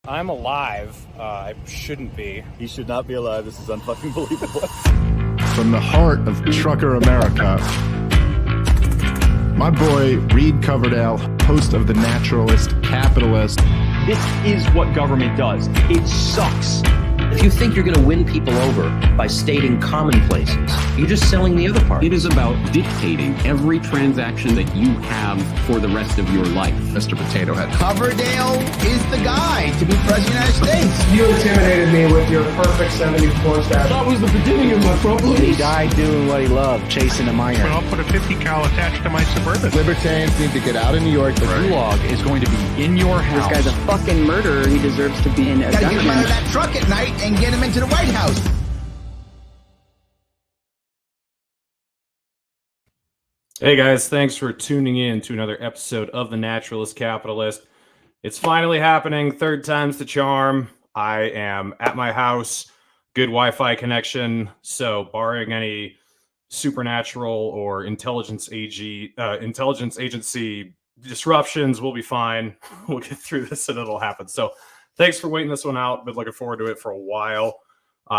I'm alive. I shouldn't be. He should not be alive. This is unfucking believable. From the heart of trucker America, my boy Reed Coverdale, host of The Naturalist Capitalist. This is what government does. It sucks. If you think you're going to win people over by stating commonplaces, you're just selling the other part. It is about dictating every transaction that you have for the rest of your life. Mr. Potato Head. Coverdale is the guy to be president of the United States. You intimidated me with your perfect 74 stab. That was the beginning of my problems. He died doing what he loved, chasing a minor. I'll put a 50 cal attached to my Suburban. Libertarians need to get out of New York. The gulag is going to be in your house. This guy's a fucking murderer. He deserves to be in a Gotta get him out of that truck at night and get him into the White House. Hey guys, thanks for tuning in to another episode of The Naturalist Capitalist. It's finally happening. Third time's the charm. I am at my house, good Wi-Fi connection. So barring any supernatural or intelligence agency disruptions, we'll be fine. We'll get through this and it'll happen. So thanks for waiting this one out. Been looking forward to it for a while.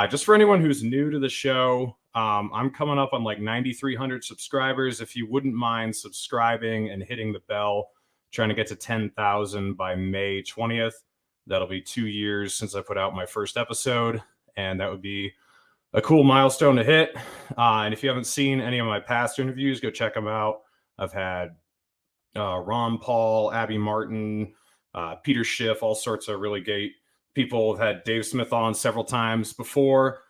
Just for anyone who's new to the show, I'm coming up on like 9,300 subscribers. If you wouldn't mind subscribing and hitting the bell, trying to get to 10,000 by May 20th. That'll be 2 years since I put out my first episode, and that would be a cool milestone to hit. And if you haven't seen any of my past interviews, go check them out. I've had Ron Paul, Abby Martin, Peter Schiff, all sorts of really great people. Have had Dave Smith on several times before.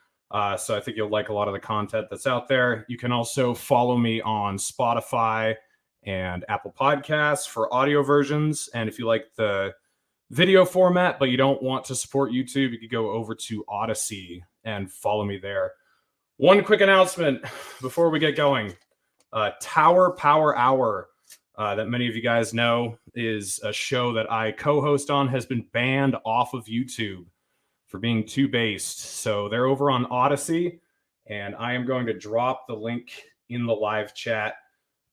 So I think you'll like a lot of the content that's out there. You can also follow me on Spotify and Apple Podcasts for audio versions. And if you like the video format, but you don't want to support YouTube, you could go over to Odyssey and follow me there. One quick announcement before we get going. Tower Power Hour, that many of you guys know, is a show that I co-host on, has been banned off of YouTube for being too based. So they're over on Odyssey, and I am going to drop the link in the live chat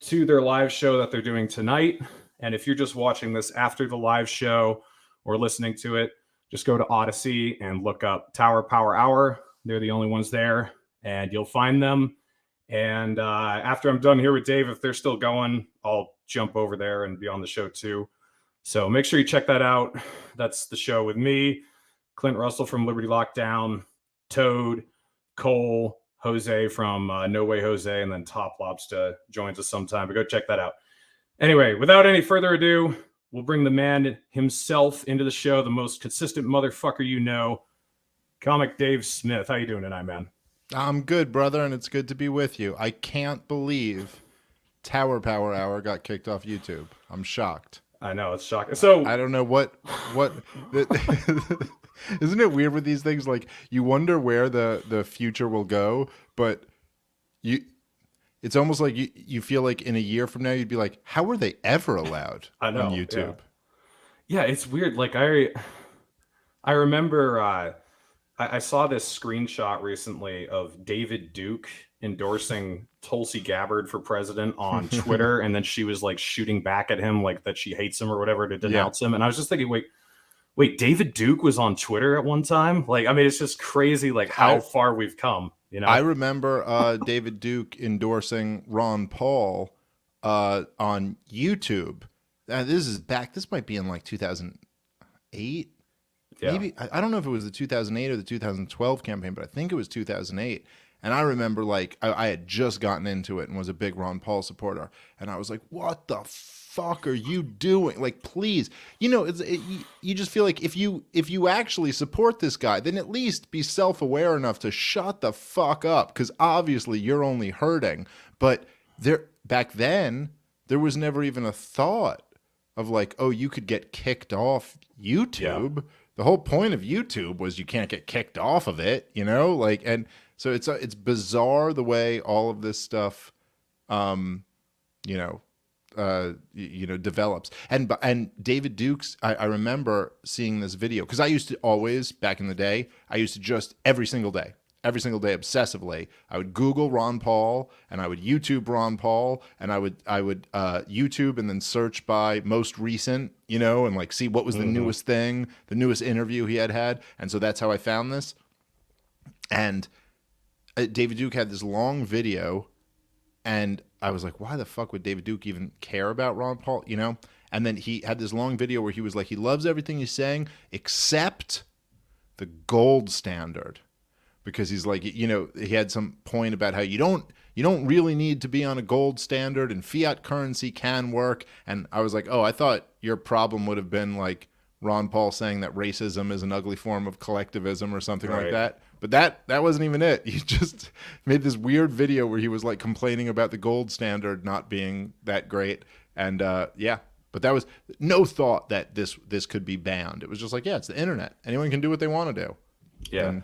to their live show that they're doing tonight. And if you're just watching this after the live show or listening to it, just go to Odyssey and look up Tower Power Hour. They're the only ones there, and you'll find them. And after I'm done here with Dave, if they're still going, I'll jump over there and be on the show too. So make sure you check that out. That's the show with me, Clint Russell from Liberty Lockdown, Toad, Cole, Jose from No Way Jose, and then Top Lobster joins us sometime. But go check that out. Anyway, without any further ado, we'll bring the man himself into the show, the most consistent motherfucker you know, Comic Dave Smith. How you doing tonight, man? I'm good, brother, and it's good to be with you. I can't believe Tower Power Hour got kicked off YouTube. I'm shocked. I know, it's shocking. So I don't know what isn't it weird with these things? Like, you wonder where the future will go, but it's almost like you feel like in a year from now you'd be like, how were they ever allowed on YouTube? Yeah, it's weird. Like I remember I saw this screenshot recently of David Duke endorsing Tulsi Gabbard for president on Twitter, and then she was like shooting back at him like that she hates him or whatever to denounce him. And I was just thinking, wait, David Duke was on Twitter at one time? Like, I mean, it's just crazy like how far we've come, you know? I remember David Duke endorsing Ron Paul on YouTube. This might be in like 2008. Yeah. Maybe I don't know if it was the 2008 or the 2012 campaign, but I think it was 2008. And I remember like I had just gotten into it and was a big Ron Paul supporter, and I was like, "What the fuck are you doing? Like, please, you just feel like if you actually support this guy, then at least be self-aware enough to shut the fuck up, because obviously you're only hurting." But back then there was never even a thought of like, oh, you could get kicked off YouTube. Yeah. The whole point of YouTube was you can't get kicked off of it, like, and so it's bizarre the way all of this stuff, develops. And David Duke's, I remember seeing this video because I used to always, back in the day, I used to just every single day, every single day obsessively. I would Google Ron Paul and I would YouTube Ron Paul and I would YouTube and then search by most recent, and like see what was the newest thing, the newest interview he had. And so that's how I found this. And David Duke had this long video, and I was like, why the fuck would David Duke even care about Ron Paul, And then he had this long video where he was like, he loves everything he's saying except the gold standard. Because he's like, he had some point about how you don't really need to be on a gold standard and fiat currency can work. And I was like, oh, I thought your problem would have been like Ron Paul saying that racism is an ugly form of collectivism or something like that. But that wasn't even it. He just made this weird video where he was like complaining about the gold standard not being that great. And but that was no thought that this could be banned. It was just like, yeah, it's the internet. Anyone can do what they want to do. Yeah. And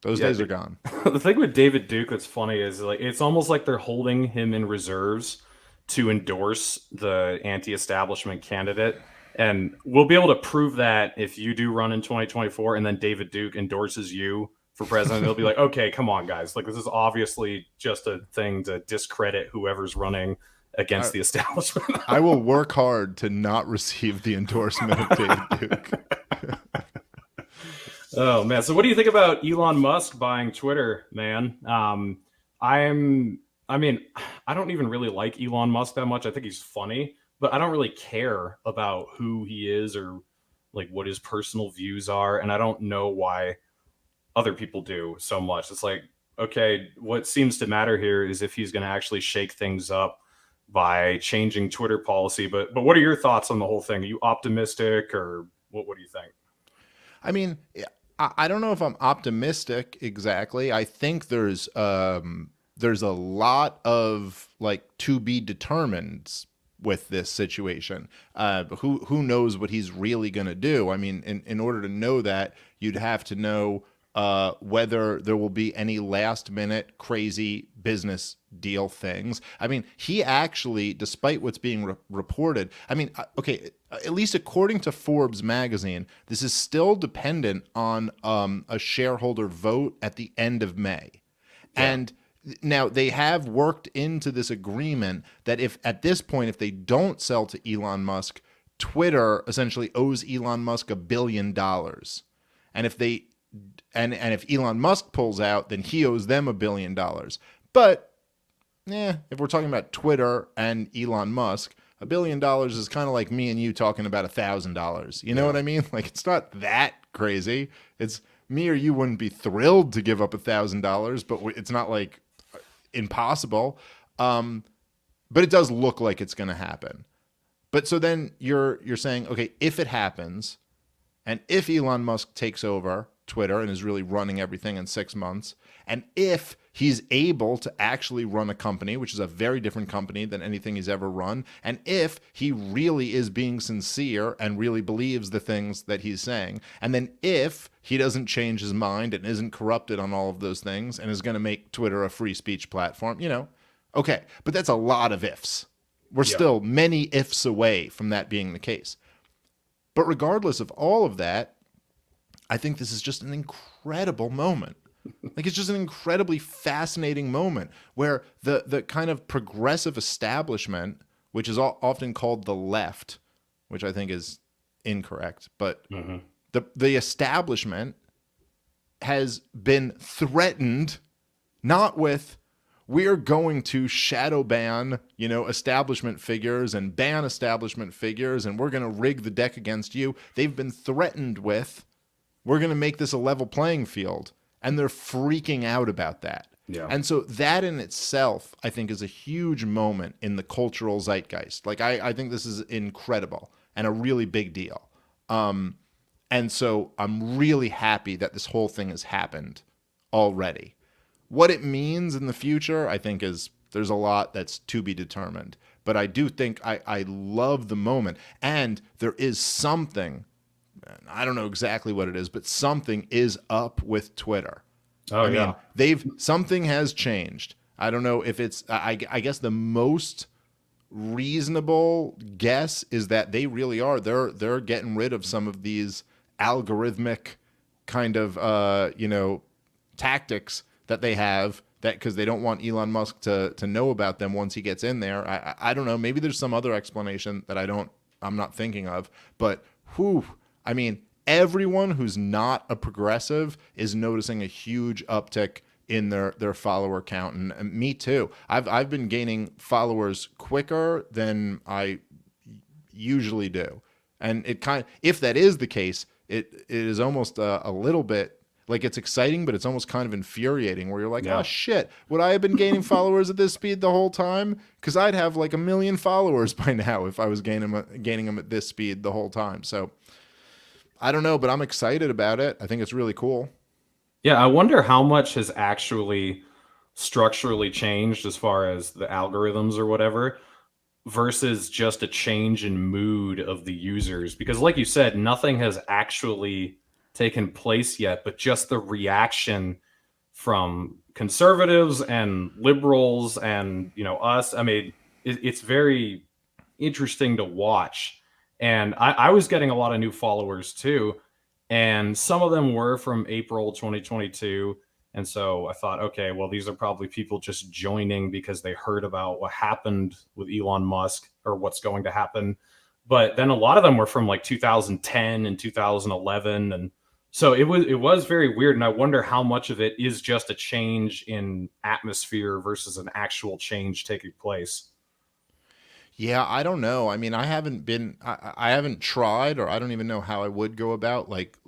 those days are gone. The thing with David Duke that's funny is like it's almost like they're holding him in reserves to endorse the anti-establishment candidate. And we'll be able to prove that if you do run in 2024 and then David Duke endorses you for president, they'll be like, okay, come on, guys. Like, this is obviously just a thing to discredit whoever's running against the establishment. I will work hard to not receive the endorsement of David Duke. Oh, man. So what do you think about Elon Musk buying Twitter, man? I don't even really like Elon Musk that much. I think he's funny, but I don't really care about who he is or like what his personal views are. And I don't know why other people do so much. It's like, okay, what seems to matter here is if he's going to actually shake things up by changing Twitter policy. But what are your thoughts on the whole thing? Are you optimistic or what do you think? I mean, I don't know if I'm optimistic exactly. I think there's a lot of like to be determined with this situation. Who knows what he's really going to do? I mean, in order to know that, you'd have to know whether there will be any last minute crazy business deal things. I mean, he actually, despite what's being reported, I mean, okay, at least according to Forbes magazine, this is still dependent on a shareholder vote at the end of May. Yeah. And now they have worked into this agreement that if at this point, if they don't sell to Elon Musk, Twitter essentially owes Elon Musk $1 billion. And if they and if Elon Musk pulls out, then he owes them $1 billion. But if we're talking about Twitter and Elon Musk, $1 billion is kind of like me and you talking about $1,000. You know what I mean? Like, it's not that crazy. It's me or you wouldn't be thrilled to give up $1,000, but it's not like impossible. But it does look like it's going to happen. But so then you're saying, okay, if it happens, and if Elon Musk takes over Twitter and is really running everything in 6 months, and if he's able to actually run a company, which is a very different company than anything he's ever run, and if he really is being sincere and really believes the things that he's saying, and then if he doesn't change his mind and isn't corrupted on all of those things and is going to make Twitter a free speech platform, okay, but that's a lot of ifs. We're still many ifs away from that being the case. But regardless of all of that, I think this is just an incredible moment. Like, it's just an incredibly fascinating moment where the kind of progressive establishment, which is often called the left, which I think is incorrect, but the establishment has been threatened, not with, we're going to shadow ban, establishment figures and ban establishment figures, and we're going to rig the deck against you. They've been threatened with, we're going to make this a level playing field. And they're freaking out about that. Yeah. And so that in itself, I think, is a huge moment in the cultural zeitgeist. Like, I think this is incredible and a really big deal. And so I'm really happy that this whole thing has happened already. What it means in the future, I think, there's a lot that's to be determined. But I do think I love the moment. And there is something, I don't know exactly what it is, but something is up with Twitter. I mean, something has changed. I don't know if it's, I guess the most reasonable guess is that they really are. They're getting rid of some of these algorithmic kind of, tactics that they have, that because they don't want Elon Musk to know about them once he gets in there. I don't know. Maybe there's some other explanation that I'm not thinking of. But I mean, everyone who's not a progressive is noticing a huge uptick in their follower count, and me too. I've been gaining followers quicker than I usually do, and if that is the case, it is almost a little bit like, it's exciting, but it's almost kind of infuriating, where you're like, oh shit, would I have been gaining followers at this speed the whole time? Because I'd have like 1 million followers by now if I was gaining them at this speed the whole time. So I don't know, but I'm excited about it. I think it's really cool. Yeah, I wonder how much has actually structurally changed as far as the algorithms or whatever, versus just a change in mood of the users. Because like you said, nothing has actually taken place yet, but just the reaction from conservatives and liberals and, us. I mean, it's very interesting to watch. And I was getting a lot of new followers too. And some of them were from April 2022. And so I thought, okay, well, these are probably people just joining because they heard about what happened with Elon Musk or what's going to happen. But then a lot of them were from like 2010 and 2011. And so it was very weird. And I wonder how much of it is just a change in atmosphere versus an actual change taking place. Yeah, I don't know. I mean, I haven't tried, or I don't even know how I would go about like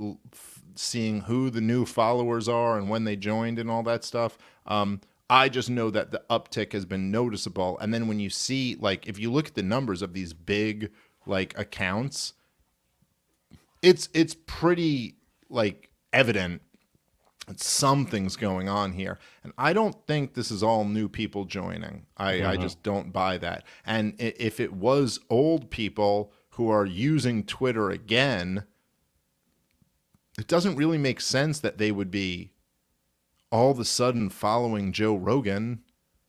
seeing who the new followers are and when they joined and all that stuff. I just know that the uptick has been noticeable. And then when you see, like, if you look at the numbers of these big like accounts, it's pretty like evident that something's going on here. And I don't think this is all new people joining. I just don't buy that. And if it was old people who are using Twitter again, it doesn't really make sense that they would be all of a sudden following Joe Rogan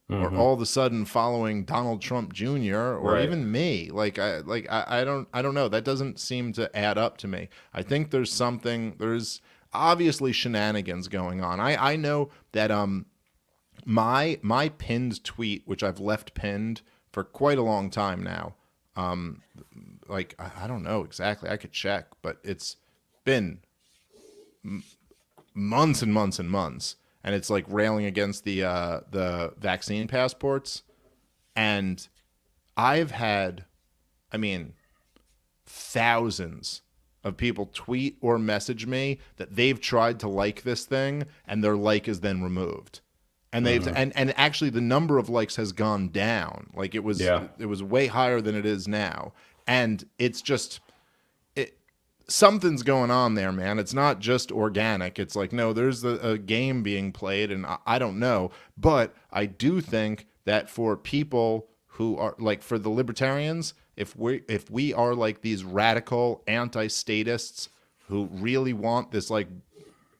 or all of a sudden following Donald Trump Jr. or even me. I don't know. That doesn't seem to add up to me. I think there's obviously shenanigans going on. I know that my pinned tweet, which I've left pinned for quite a long time now, I don't know exactly. I could check, but it's been months and months and months, and it's like railing against the vaccine passports. And I've had, thousands of people tweet or message me that they've tried to like this thing and their like is then removed. And they've and actually the number of likes has gone down. Like it was way higher than it is now. And it's just something's going on there, man. It's not just organic. It's like, no, there's a game being played, and I don't know. But I do think that for people who are like, for the libertarians, if we are like these radical anti-statists who really want this like,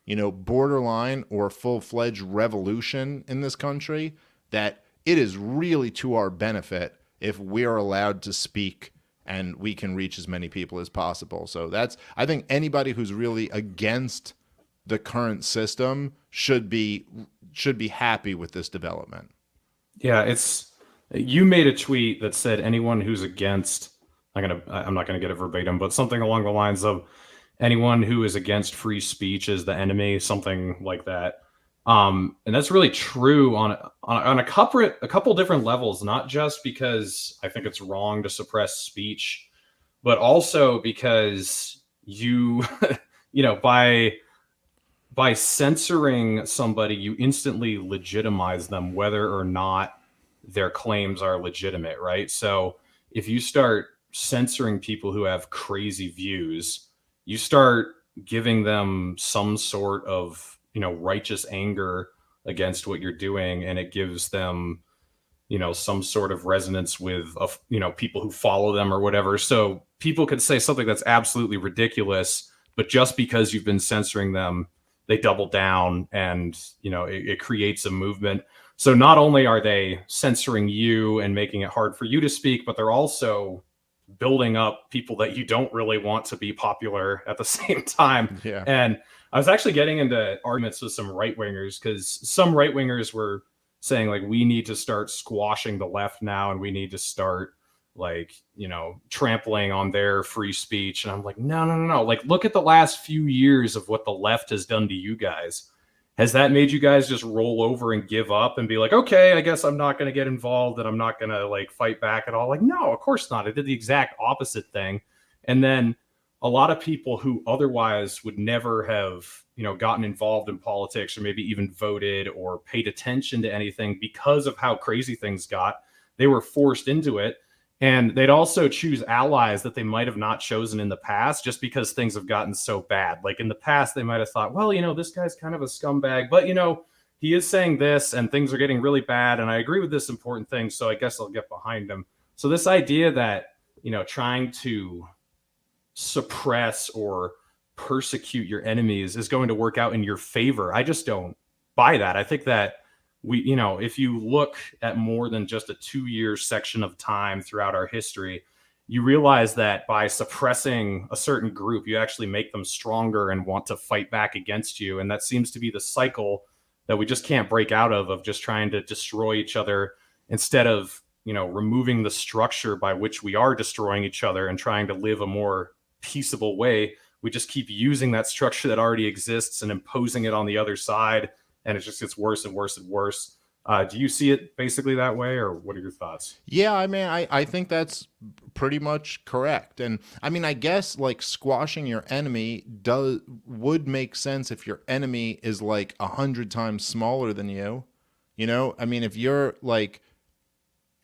borderline or full-fledged revolution in this country, that it is really to our benefit if we are allowed to speak and we can reach as many people as possible. So I think anybody who's really against the current system should be happy with this development. Yeah, you made a tweet that said anyone who's against, I'm not gonna get it verbatim, but something along the lines of anyone who is against free speech is the enemy, something like that. And that's really true on a couple different levels, not just because I think it's wrong to suppress speech, but also because by censoring somebody, you instantly legitimize them, whether or not their claims are legitimate, right? So if you start censoring people who have crazy views, you start giving them some sort of righteous anger against what you're doing, and it gives them some sort of resonance with people who follow them or whatever. So people could say something that's absolutely ridiculous, but just because you've been censoring them, they double down, and it creates a movement. So not only are they censoring you and making it hard for you to speak, but they're also building up people that you don't really want to be popular at the same time. Yeah. And I was actually getting into arguments with some right wingers because some right wingers were saying like we need to start squashing the left now, and we need to start like, you know, trampling on their free speech. And I'm like, no. Like, look at the last few years of what the left has done to you guys. Has that made you guys just roll over and give up and be like, okay, I guess I'm not going to get involved and I'm not going to like fight back at all? Like, no, of course not. I did the exact opposite thing. And then a lot of people who otherwise would never have, you know, gotten involved in politics or maybe even voted or paid attention to anything because of how crazy things got, they were forced into it. And they'd also choose allies that they might have not chosen in the past just because things have gotten so bad. Like in the past, they might have thought, well, you know, this guy's kind of a scumbag, but, you know, he is saying this and things are getting really bad. And I agree with this important thing. So I guess I'll get behind him. So this idea that, you know, trying to suppress or persecute your enemies is going to work out in your favor, I just don't buy that. I think that we, you know, if you look at more than just a 2-year section of time throughout our history, you realize that by suppressing a certain group, you actually make them stronger and want to fight back against you. And that seems to be the cycle that we just can't break out of just trying to destroy each other instead of, you know, removing the structure by which we are destroying each other and trying to live a more peaceable way. We just keep using that structure that already exists and imposing it on the other side. And it just gets worse and worse and worse. Do you see it basically that way, or what are your thoughts? Yeah, I mean, I think that's pretty much correct. And I mean, I guess like squashing your enemy would make sense if your enemy is like 100 times smaller than you. You know, I mean, if you're like,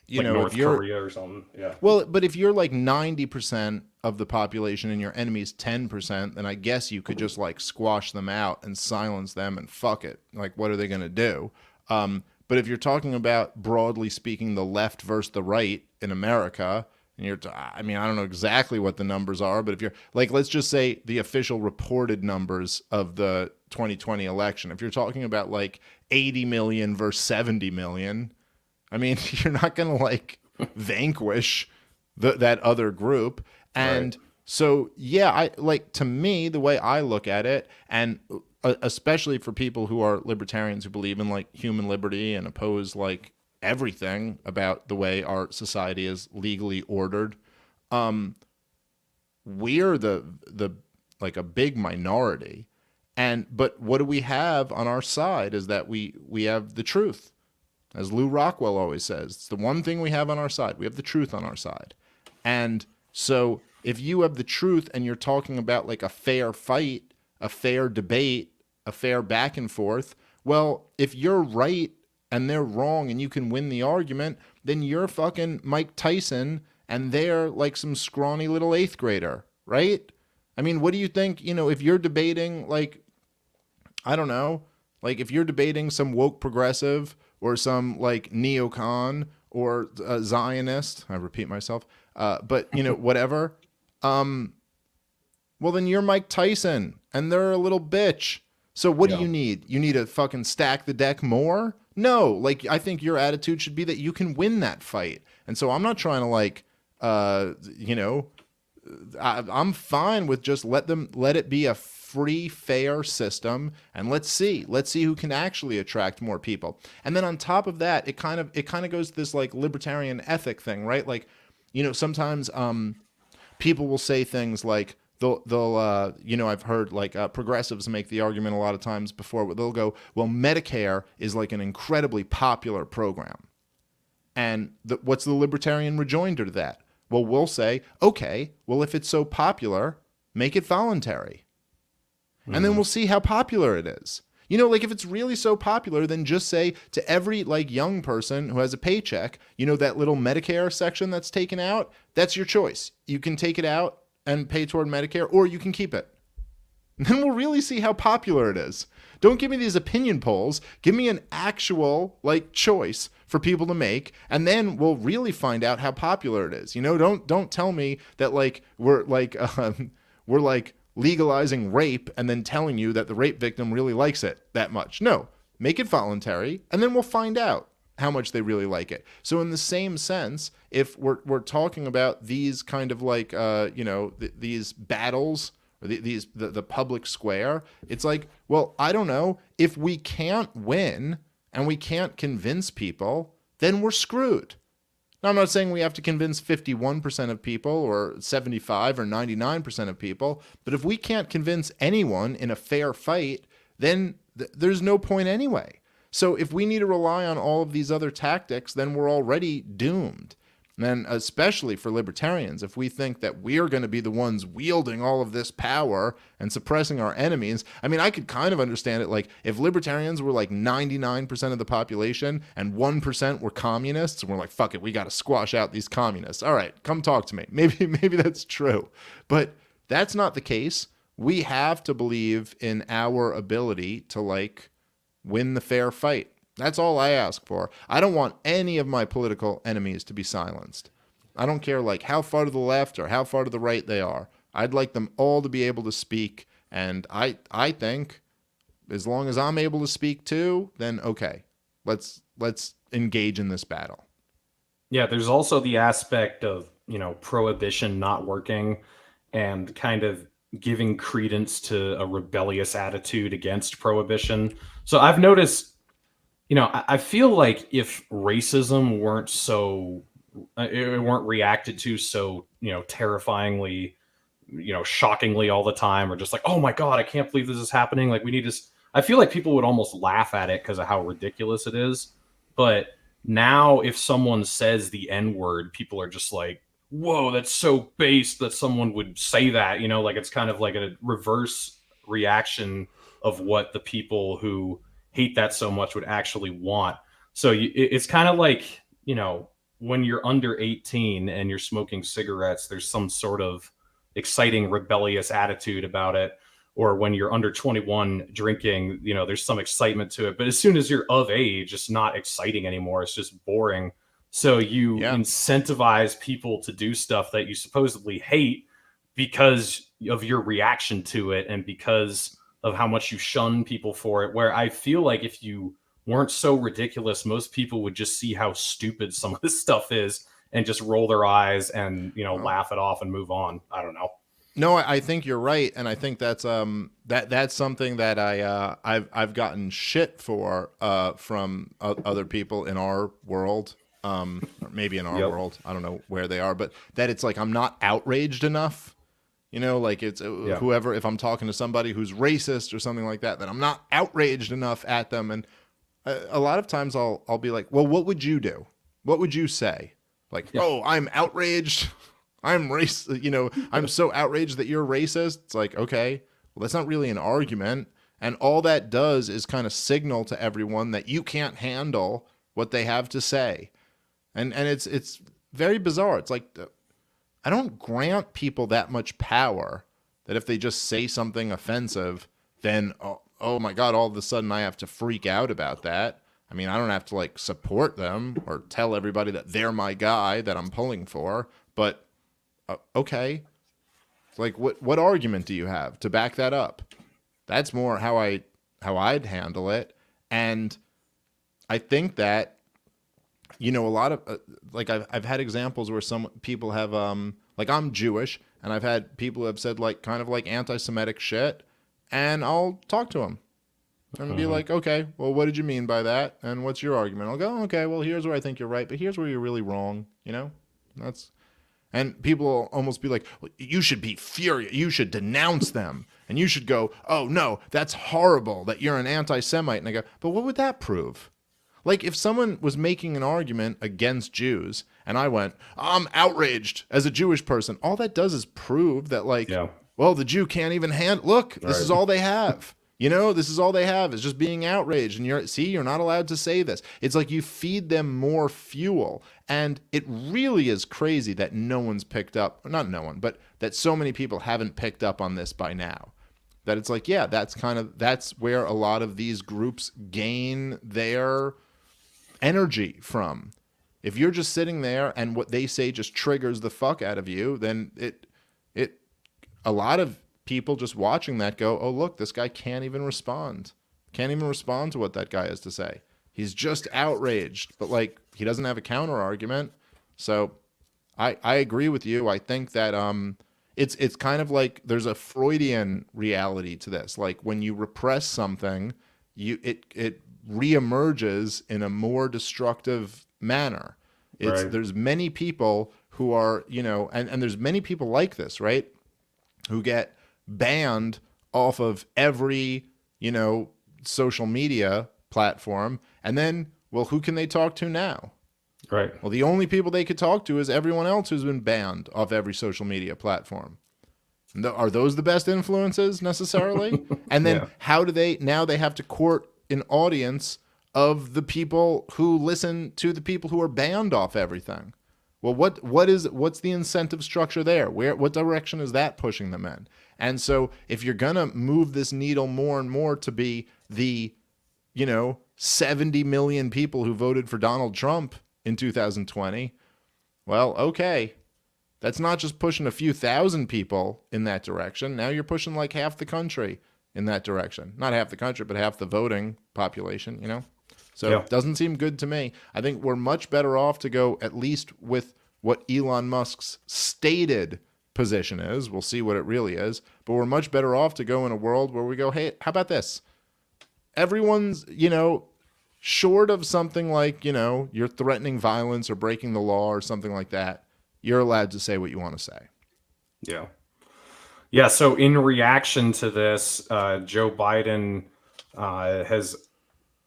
like North Korea or something. Yeah. Well, but if you're like 90% of the population and your enemy's 10%, then I guess you could just like squash them out and silence them and fuck it. Like, what are they going to do? But if you're talking about, broadly speaking, the left versus the right in America, and I mean, I don't know exactly what the numbers are, but if you're like, let's just say the official reported numbers of the 2020 election, if you're talking about like 80 million versus 70 million, I mean, you're not going to like vanquish that other group. And so, yeah, to me, the way I look at it, and especially for people who are libertarians who believe in like human liberty and oppose like everything about the way our society is legally ordered, we're the like a big minority. But what do we have on our side is that we have the truth. As Lou Rockwell always says, it's the one thing we have on our side. We have the truth on our side. And so if you have the truth and you're talking about like a fair fight, a fair debate, a fair back and forth, well, if you're right and they're wrong and you can win the argument, then you're fucking Mike Tyson and they're like some scrawny little 8th grader, right? I mean, what do you think, you know, if you're debating like, I don't know, like if you're debating some woke progressive or some like neocon or a Zionist, I repeat myself, but you know, whatever, well then you're Mike Tyson and they're a little bitch. So what do you need? You need to fucking stack the deck more? No, like I think your attitude should be that you can win that fight. And so I'm not trying to like, you know, I'm fine with just let it be a free, fair system, and let's see who can actually attract more people. And then on top of that, it kind of goes to this like libertarian ethic thing, right? Like, you know, sometimes people will say things like they'll you know, I've heard like progressives make the argument a lot of times before where they'll go, well, Medicare is like an incredibly popular program, and what's the libertarian rejoinder to that? Well, we'll say, okay, well, if it's so popular, make it voluntary. And then we'll see how popular it is. You know, like if it's really so popular, then just say to every like young person who has a paycheck, you know, that little Medicare section that's taken out, that's your choice. You can take it out and pay toward Medicare, or you can keep it. And then we'll really see how popular it is. Don't give me these opinion polls. Give me an actual like choice for people to make, and then we'll really find out how popular it is. You know, don't tell me that like we're like legalizing rape and then telling you that the rape victim really likes it that much. No, make it voluntary, and then we'll find out how much they really like it. So in the same sense, if we're talking about these kind of like you know, these battles or the public square. It's like, well, I don't know. If we can't win and we can't convince people, then we're screwed. Now, I'm not saying we have to convince 51% of people or 75 or 99% of people, but if we can't convince anyone in a fair fight, then there's no point anyway. So if we need to rely on all of these other tactics, then we're already doomed. And especially for libertarians, if we think that we're going to be the ones wielding all of this power and suppressing our enemies, I mean, I could kind of understand it. Like if libertarians were like 99% of the population and 1% were communists, and we're like, fuck it, we got to squash out these communists. All right, come talk to me. Maybe that's true. But that's not the case. We have to believe in our ability to like win the fair fight. That's all I ask for. I don't want any of my political enemies to be silenced. I don't care like how far to the left or how far to the right they are. I'd like them all to be able to speak. And I think as long as I'm able to speak too, then okay, let's engage in this battle. Yeah, there's also the aspect of, prohibition not working and kind of giving credence to a rebellious attitude against prohibition. So I've noticed, I feel like if racism weren't reacted to so, terrifyingly, shockingly all the time, or just like, oh my God, I can't believe this is happening. Like I feel like people would almost laugh at it because of how ridiculous it is. But now if someone says the N-word, people are just like, whoa, that's so base that someone would say that, like it's kind of like a reverse reaction of what the people who hate that so much would actually want. So it's kind of like, when you're under 18 and you're smoking cigarettes, there's some sort of exciting rebellious attitude about it. Or when you're under 21 drinking, there's some excitement to it. But as soon as you're of age, it's not exciting anymore. It's just boring. So you incentivize people to do stuff that you supposedly hate because of your reaction to it and because of how much you shun people for it, where I feel like if you weren't so ridiculous, most people would just see how stupid some of this stuff is and just roll their eyes and, laugh it off and move on. I don't know. No, I think you're right. And I think that's that's something that I've gotten shit for from other people in our world. Or maybe in our world. I don't know where they are, but that it's like I'm not outraged enough. Like it's whoever, if I'm talking to somebody who's racist or something like that, then I'm not outraged enough at them. And a lot of times I'll be like, well, what would you do? What would you say? Like, oh, I'm outraged. I'm I'm so outraged that you're racist. It's like, okay, well, that's not really an argument. And all that does is kind of signal to everyone that you can't handle what they have to say. And it's very bizarre. It's like, I don't grant people that much power that if they just say something offensive, then, oh my God, all of a sudden I have to freak out about that. I mean, I don't have to like support them or tell everybody that they're my guy that I'm pulling for, but okay. Like what argument do you have to back that up? That's more how I'd handle it. And I think that, a lot of like I've had examples where some people have like I'm Jewish and I've had people who have said like kind of like anti-Semitic shit, and I'll talk to them and be like, okay, well, what did you mean by that? And what's your argument? I'll go, okay, well, here's where I think you're right, but here's where you're really wrong. And people will almost be like, well, you should be furious. You should denounce them. And you should go, oh no, that's horrible that you're an anti-Semite. And I go, but what would that prove? Like if someone was making an argument against Jews and I went, I'm outraged as a Jewish person, all that does is prove that well, the Jew can't even look, this is all they have. This is all they have is just being outraged. And you're not allowed to say this. It's like you feed them more fuel. And it really is crazy that no one's picked up, not no one, but that so many people haven't picked up on this by now. That it's like, yeah, that's where a lot of these groups gain their energy from. If you're just sitting there and what they say just triggers the fuck out of you, then a lot of people just watching that go, oh look, this guy can't even respond to what that guy has to say. He's just outraged, but like he doesn't have a counter argument. So I agree with you. I think that It's kind of like there's a Freudian reality to this. Like when you repress something, it reemerges in a more destructive manner. There's many people who are, and there's many people like this, right? Who get banned off of every, social media platform. And then, well, who can they talk to now? Right. Well, the only people they could talk to is everyone else who's been banned off every social media platform. Are those the best influences necessarily? And then how do they have to court an audience of the people who listen to the people who are banned off everything? Well, what's the incentive structure there? What direction is that pushing them in? And so if you're going to move this needle more and more to be the, 70 million people who voted for Donald Trump in 2020, well, okay. That's not just pushing a few thousand people in that direction. Now you're pushing like half the country in that direction. Not half the country, but half the voting population, So it doesn't seem good to me. I think we're much better off to go at least with what Elon Musk's stated position is. We'll see what it really is. But we're much better off to go in a world where we go, hey, how about this? Everyone's, short of something like, you're threatening violence or breaking the law or something like that, you're allowed to say what you want to say. Yeah. Yeah. So in reaction to this, Joe Biden has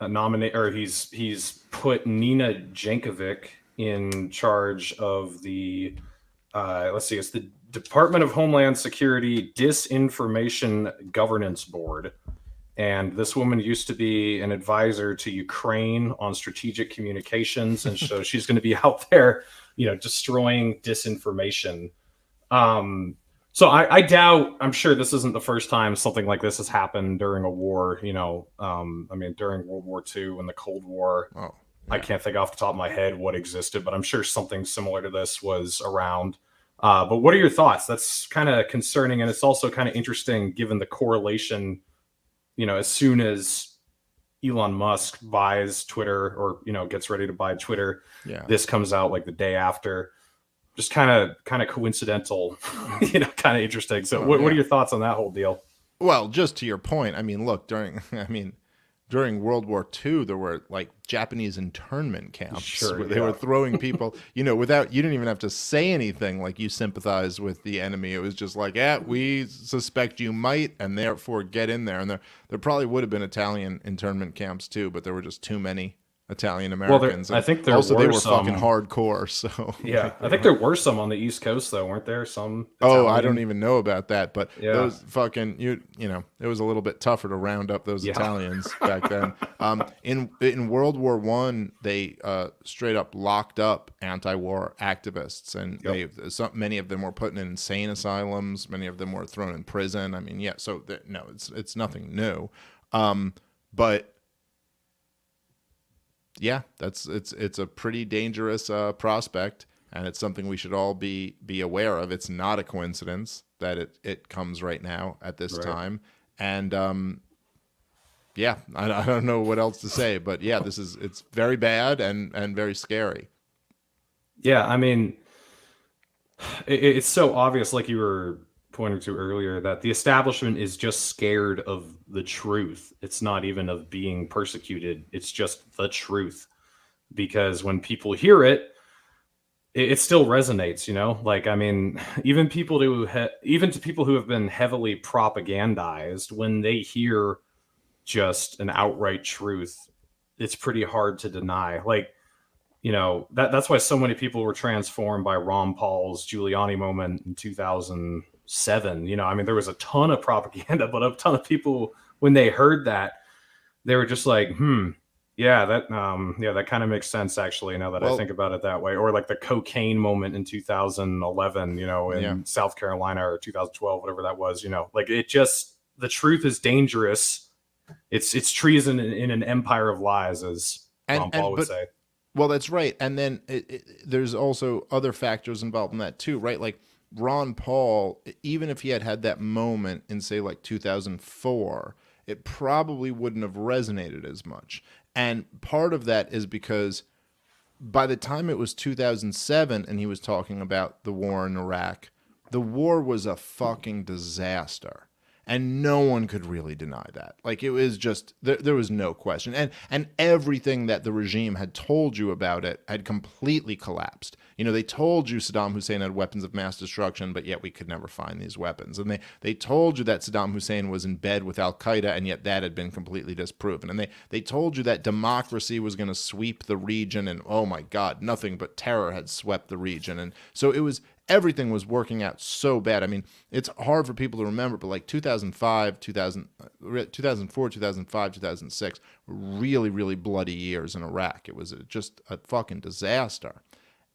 nominated, or he's put Nina Jankovic in charge of the, it's the Department of Homeland Security Disinformation Governance Board. And this woman used to be an advisor to Ukraine on strategic communications. And so she's going to be out there, destroying disinformation. So I doubt, I'm sure this isn't the first time something like this has happened during a war, during World War II and the Cold War. Oh, yeah. I can't think off the top of my head what existed, but I'm sure something similar to this was around. But what are your thoughts? That's kind of concerning. And it's also kind of interesting given the correlation, as soon as Elon Musk buys Twitter or, gets ready to buy Twitter, this comes out like the day after. Just kind of coincidental, kind of interesting. So what are your thoughts on that whole deal? Well, just to your point, look, during World War II, there were like Japanese internment camps where they were throwing people, you didn't even have to say anything like you sympathize with the enemy. It was just like, we suspect you might, and therefore get in there. And there probably would have been Italian internment camps too, but there were just too many Italian Americans. Well, I think they were fucking hardcore. So I think there were some on the East Coast though, weren't there? Some. Italian? I don't even know about that, but those fucking it was a little bit tougher to round up those Italians back then. In World War I, they straight up locked up anti-war activists, and many of them were put in insane asylums. Many of them were thrown in prison. So it's nothing new, but. Yeah, it's a pretty dangerous prospect, and it's something we should all be aware of. It's not a coincidence that it comes right now at this time, and I don't know what else to say, but it's very bad and very scary. Yeah, it's so obvious, like you were pointing to earlier, that the establishment is just scared of the truth. It's not even of being persecuted. It's just the truth. Because when people hear it, it still resonates, even to people who have been heavily propagandized, when they hear just an outright truth, it's pretty hard to deny. That's why so many people were transformed by Ron Paul's Giuliani moment in 2007. There was a ton of propaganda, but a ton of people, when they heard that, they were just like, that kind of makes sense actually, now that I think about it that way. Or like the cocaine moment in 2011, in South Carolina, or 2012, whatever that was, the truth is dangerous. It's treason in an empire of lies, as Ron Paul would say. Well, that's right. And then there's also other factors involved in that too, right? Like Ron Paul, even if he had that moment in, say, like 2004, it probably wouldn't have resonated as much. And part of that is because by the time it was 2007 and he was talking about the war in Iraq, the war was a fucking disaster. And no one could really deny that. Like, it was just, there was no question. And everything that the regime had told you about it had completely collapsed. You know, they told you Saddam Hussein had weapons of mass destruction, but yet we could never find these weapons. And they told you that Saddam Hussein was in bed with Al-Qaeda, and yet that had been completely disproven. And they told you that democracy was going to sweep the region, and oh my God, nothing but terror had swept the region. And so it was, everything was working out so bad. I mean, it's hard for people to remember, but like 2004, 2005, 2006, really, really bloody years in Iraq. It was just a fucking disaster.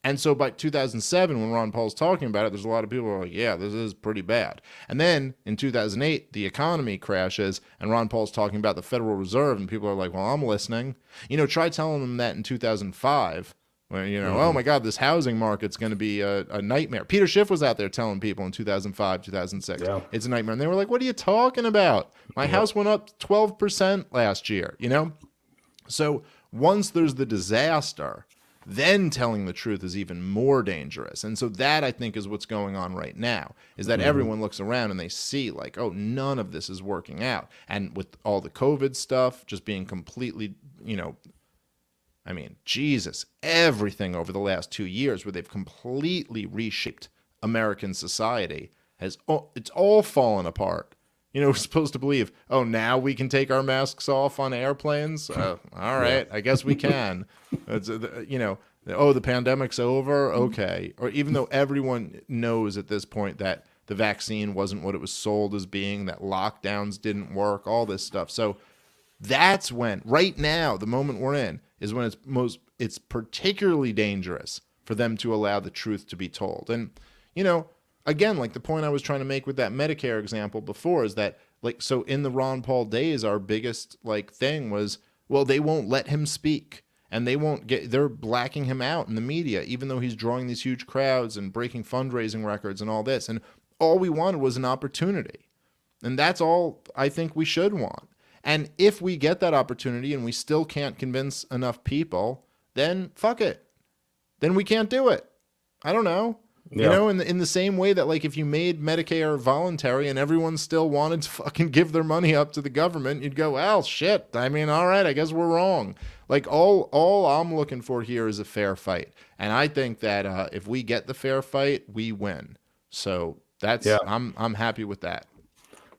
And so by 2007, when Ron Paul's talking about it, there's a lot of people who are like, yeah, this is pretty bad. And then in 2008, the economy crashes, and Ron Paul's talking about the Federal Reserve, and people are like, well, I'm listening. You know, try telling them that in 2005. Where, you know, oh my God, this housing market's going to be a nightmare. Peter Schiff was out there telling people in 2005, 2006, it's a nightmare. And they were like, what are you talking about? My house went up 12% last year, you know? So once there's the disaster, then telling the truth is even more dangerous. And so that, I think, is what's going on right now, is that everyone looks around and they see like, oh, none of this is working out. And with all the COVID stuff just being completely, you know, I mean, Jesus, everything over the last 2 years where they've completely reshaped American society it's all fallen apart. You know, we're supposed to believe, oh, now we can take our masks off on airplanes? All right, I guess we can. It's, you know, oh, the pandemic's over? Okay. Or even though everyone knows at this point that the vaccine wasn't what it was sold as being, that lockdowns didn't work, all this stuff. So that's when, right now, the moment we're in, is when it's particularly dangerous for them to allow the truth to be told. And, you know, again, like the point I was trying to make with that Medicare example before is that, like, so in the Ron Paul days, our biggest, like, thing was, well, they won't let him speak. And they're blacking him out in the media, even though he's drawing these huge crowds and breaking fundraising records and all this. And all we wanted was an opportunity. And that's all I think we should want. And if we get that opportunity and we still can't convince enough people, then fuck it. Then we can't do it. I don't know. Yeah. You know, in the same way that, like, if you made Medicare voluntary and everyone still wanted to fucking give their money up to the government, you'd go, well, shit. I mean, all right, I guess we're wrong. Like, all I'm looking for here is a fair fight. And I think that if we get the fair fight, we win. So that's, I'm happy with that.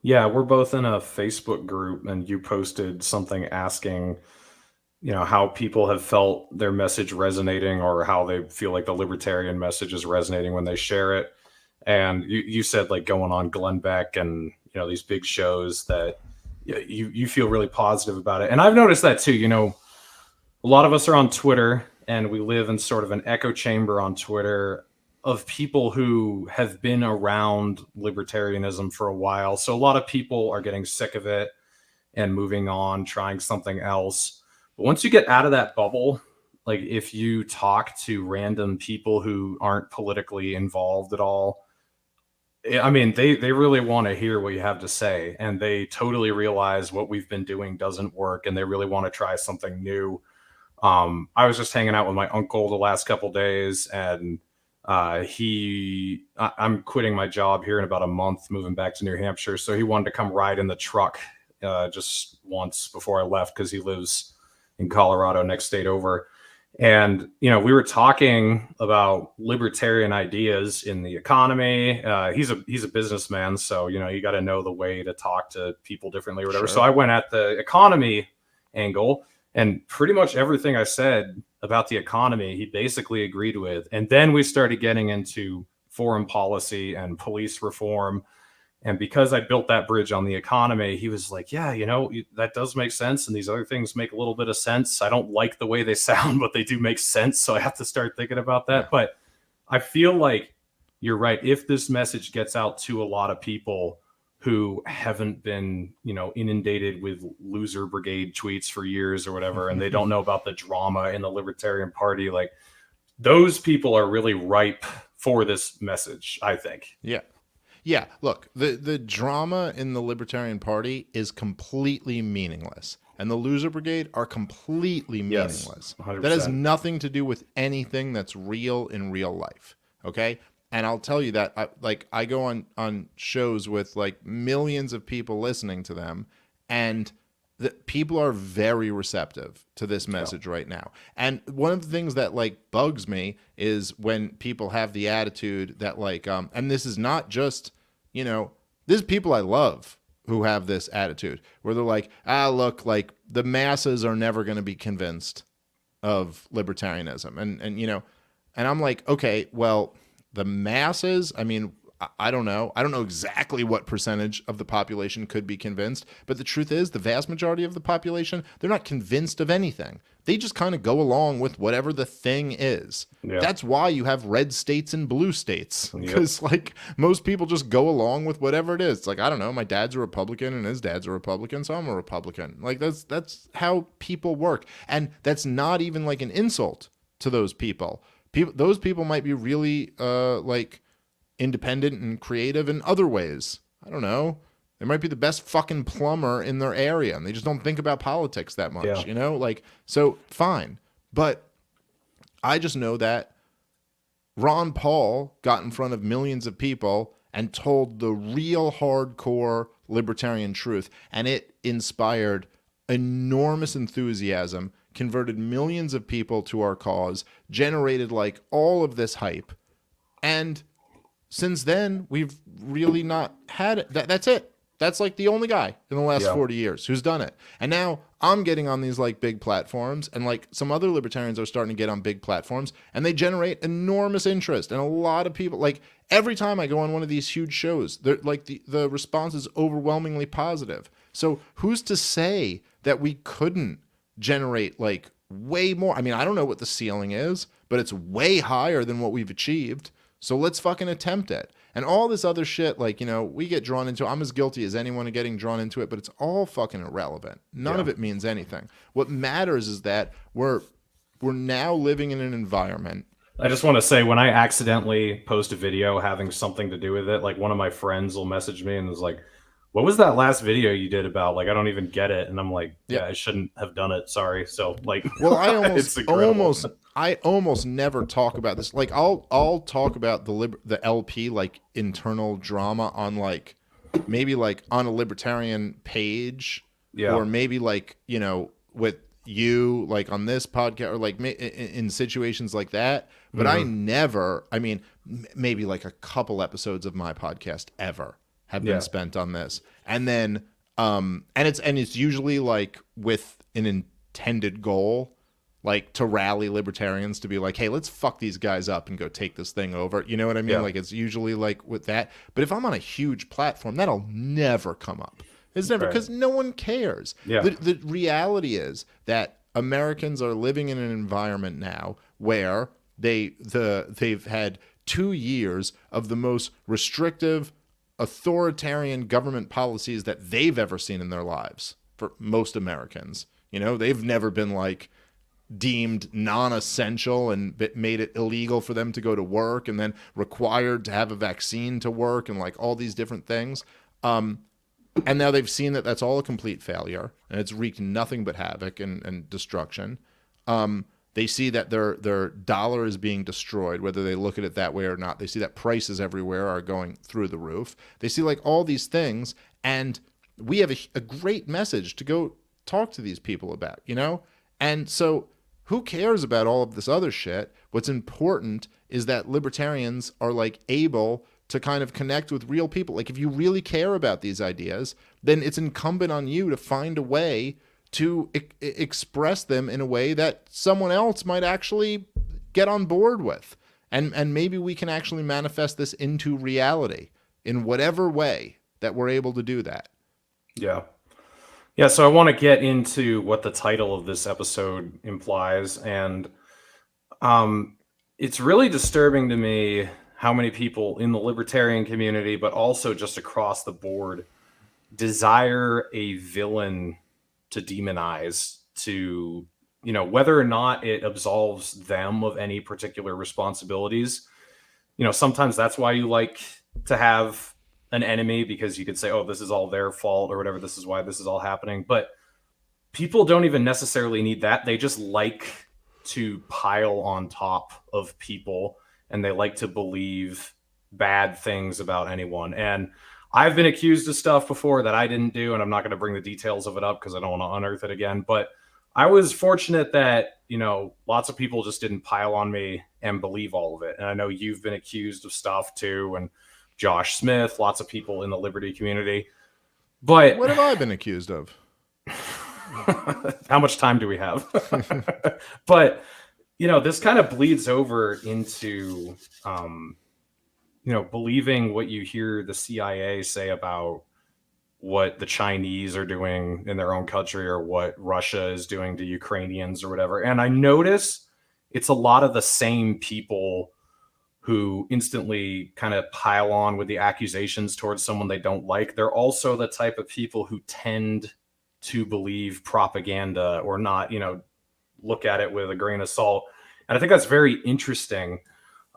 Yeah, we're both in a Facebook group, and you posted something asking, you know, how people have felt their message resonating, or how they feel like the libertarian message is resonating when they share it. And you said, like, going on Glenn Beck and, you know, these big shows that you feel really positive about it. And I've noticed that too. You know, a lot of us are on Twitter, and we live in sort of an echo chamber on Twitter of people who have been around libertarianism for a while. So a lot of people are getting sick of it and moving on, trying something else. But once you get out of that bubble, like if you talk to random people who aren't politically involved at all, I mean, they really want to hear what you have to say, and they totally realize what we've been doing doesn't work, and they really want to try something new. I was just hanging out with my uncle the last couple days, and I'm quitting my job here in about a month, moving back to New Hampshire. So he wanted to come ride in the truck just once before I left, because he lives in Colorado, next state over. And, you know, we were talking about libertarian ideas in the economy. He's a businessman, so, you know, you got to know the way to talk to people differently or whatever. Sure. So I went at the economy angle, and pretty much everything I said about the economy, he basically agreed with. And then we started getting into foreign policy and police reform. And because I built that bridge on the economy, he was like, yeah, you know, that does make sense. And these other things make a little bit of sense. I don't like the way they sound, but they do make sense. So I have to start thinking about that. But I feel like you're right. If this message gets out to a lot of people who haven't been, you know, inundated with loser brigade tweets for years or whatever, and they don't know about the drama in the Libertarian Party, like, those people are really ripe for this message, I think. Yeah. Yeah, look, the drama in the Libertarian Party is completely meaningless. And the loser brigade are completely meaningless. Yes, 100%. That has nothing to do with anything that's real in real life, okay? And I'll tell you that I go on shows with like millions of people listening to them, and the people are very receptive to this message right now. And one of the things that like bugs me is when people have the attitude that like, and this is not just, there's people I love who have this attitude where they're like, look, like the masses are never going to be convinced of libertarianism. And I'm like, okay, well, the masses, I mean, I don't know. I don't know exactly what percentage of the population could be convinced, but the truth is the vast majority of the population, they're not convinced of anything. They just kind of go along with whatever the thing is. Yeah. That's why you have red states and blue states, because like most people just go along with whatever it is. It's like, I don't know, my dad's a Republican and his dad's a Republican, so I'm a Republican. Like that's how people work. And that's not even like an insult to those people. Those people might be really like independent and creative in other ways. I don't know. They might be the best fucking plumber in their area and they just don't think about politics that much, Like, so fine. But I just know that Ron Paul got in front of millions of people and told the real hardcore libertarian truth, and it inspired enormous enthusiasm, converted millions of people to our cause, generated like all of this hype. And since then, we've really not had it. That's it. That's like the only guy in the last 40 years who's done it. And now I'm getting on these like big platforms, and like some other libertarians are starting to get on big platforms, and they generate enormous interest. And a lot of people, like every time I go on one of these huge shows, they're like the response is overwhelmingly positive. So who's to say that we couldn't generate like way more? I mean, I don't know what the ceiling is, but it's way higher than what we've achieved. So let's fucking attempt it. And all this other shit, like, we get drawn into, I'm as guilty as anyone of getting drawn into it, but it's all fucking irrelevant. None of it means anything. What matters is that we're now living in an environment. I just want to say, when I accidentally post a video having something to do with it, like one of my friends will message me and is like, what was that last video you did about? Like, I don't even get it. And I'm like, yeah, I shouldn't have done it. Sorry. So like, well, I almost never talk about this. Like I'll talk about the LP, like internal drama on like, maybe like on a libertarian page, or maybe like, with you, like on this podcast, or like in situations like that. But I never, I mean, maybe like a couple episodes of my podcast ever have been spent on this. And then and it's usually like with an intended goal, like to rally libertarians to be like, hey, let's fuck these guys up and go take this thing over. You know what I mean? Like it's usually like with that. But if I'm on a huge platform, that'll never come up. It's never, because no one cares. The reality is that Americans are living in an environment now where they've had 2 years of the most restrictive, authoritarian government policies that they've ever seen in their lives for most Americans. They've never been like deemed non-essential and made it illegal for them to go to work, and then required to have a vaccine to work, and like all these different things. And now they've seen that that's all a complete failure, and it's wreaked nothing but havoc and destruction. They see that their dollar is being destroyed, whether they look at it that way or not. They see that prices everywhere are going through the roof. They see like all these things, and we have a great message to go talk to these people about, And so who cares about all of this other shit? What's important is that libertarians are like able to kind of connect with real people. Like if you really care about these ideas, then it's incumbent on you to find a way to express them in a way that someone else might actually get on board with. And maybe we can actually manifest this into reality in whatever way that we're able to do that. Yeah, so I want to get into what the title of this episode implies. And it's really disturbing to me how many people in the libertarian community, but also just across the board, desire a villain to demonize, to, whether or not it absolves them of any particular responsibilities. Sometimes that's why you like to have an enemy, because you could say, oh, this is all their fault or whatever. This is why this is all happening. But people don't even necessarily need that. They just like to pile on top of people, and they like to believe bad things about anyone. And I've been accused of stuff before that I didn't do, and I'm not going to bring the details of it up because I don't want to unearth it again. But I was fortunate that, lots of people just didn't pile on me and believe all of it. And I know you've been accused of stuff too, and Josh Smith, lots of people in the liberty community. But what have I been accused of? How much time do we have? But, this kind of bleeds over into, believing what you hear the CIA say about what the Chinese are doing in their own country or what Russia is doing to Ukrainians or whatever. And I notice it's a lot of the same people who instantly kind of pile on with the accusations towards someone they don't like. They're also the type of people who tend to believe propaganda or not, look at it with a grain of salt. And I think that's very interesting.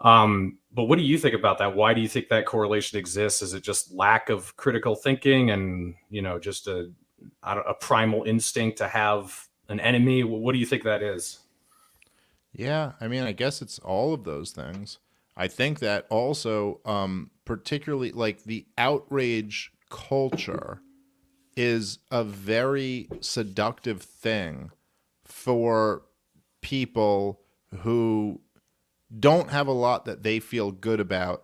But what do you think about that? Why do you think that correlation exists? Is it just lack of critical thinking and, just a primal instinct to have an enemy? What do you think that is? Yeah, I mean, I guess it's all of those things. I think that also, particularly like the outrage culture is a very seductive thing for people who don't have a lot that they feel good about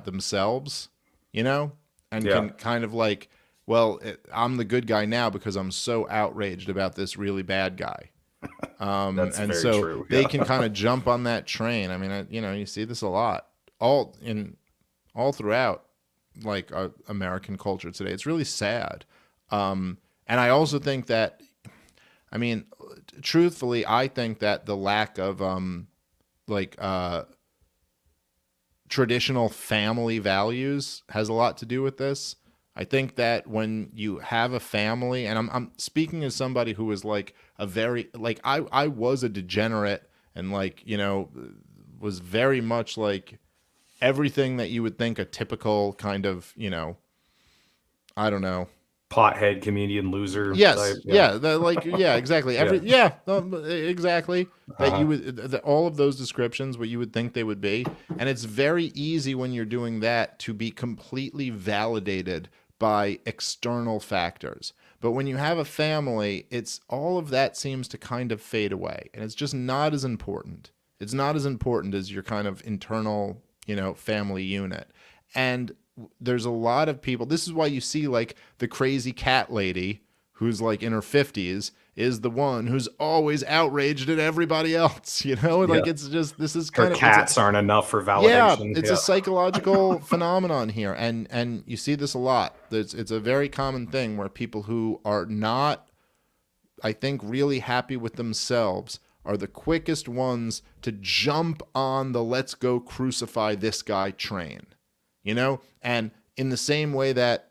themselves, and can kind of like, well, I'm the good guy now because I'm so outraged about this really bad guy. That's and very so true. they can kind of jump on that train. I mean, you see this a lot all throughout like American culture today. It's really sad. And I also think that, I mean, truthfully, I think that the lack of traditional family values has a lot to do with this. I think that when you have a family, and I'm speaking as somebody who was like a very, like I was a degenerate and like, was very much like everything that you would think a typical kind of, I don't know. Pothead comedian loser. Yes. Type. Yeah. Exactly. Exactly. That you would, all of those descriptions, what you would think they would be. And it's very easy when you're doing that to be completely validated by external factors. But when you have a family, it's all of that seems to kind of fade away. And it's just not as important. It's not as important as your kind of internal, family unit. And there's a lot of people. This is why you see like the crazy cat lady who's like in her 50s is the one who's always outraged at everybody else, like it's just, this is kind her of cats aren't enough for validation. Yeah, it's a psychological phenomenon here. And you see this a lot. It's a very common thing where people who are not, I think, really happy with themselves are the quickest ones to jump on the let's go crucify this guy train. And in the same way that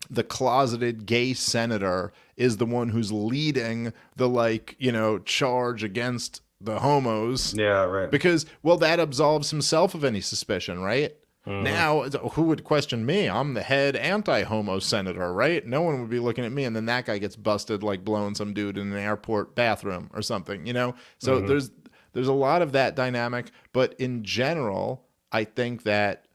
the closeted gay senator is the one who's leading the charge against the homos. Yeah, right. Because, well, that absolves himself of any suspicion, right? Mm-hmm. Now, who would question me? I'm the head anti-homo senator, right? No one would be looking at me, and then that guy gets busted like blowing some dude in an airport bathroom or something, So there's a lot of that dynamic, but in general, I think that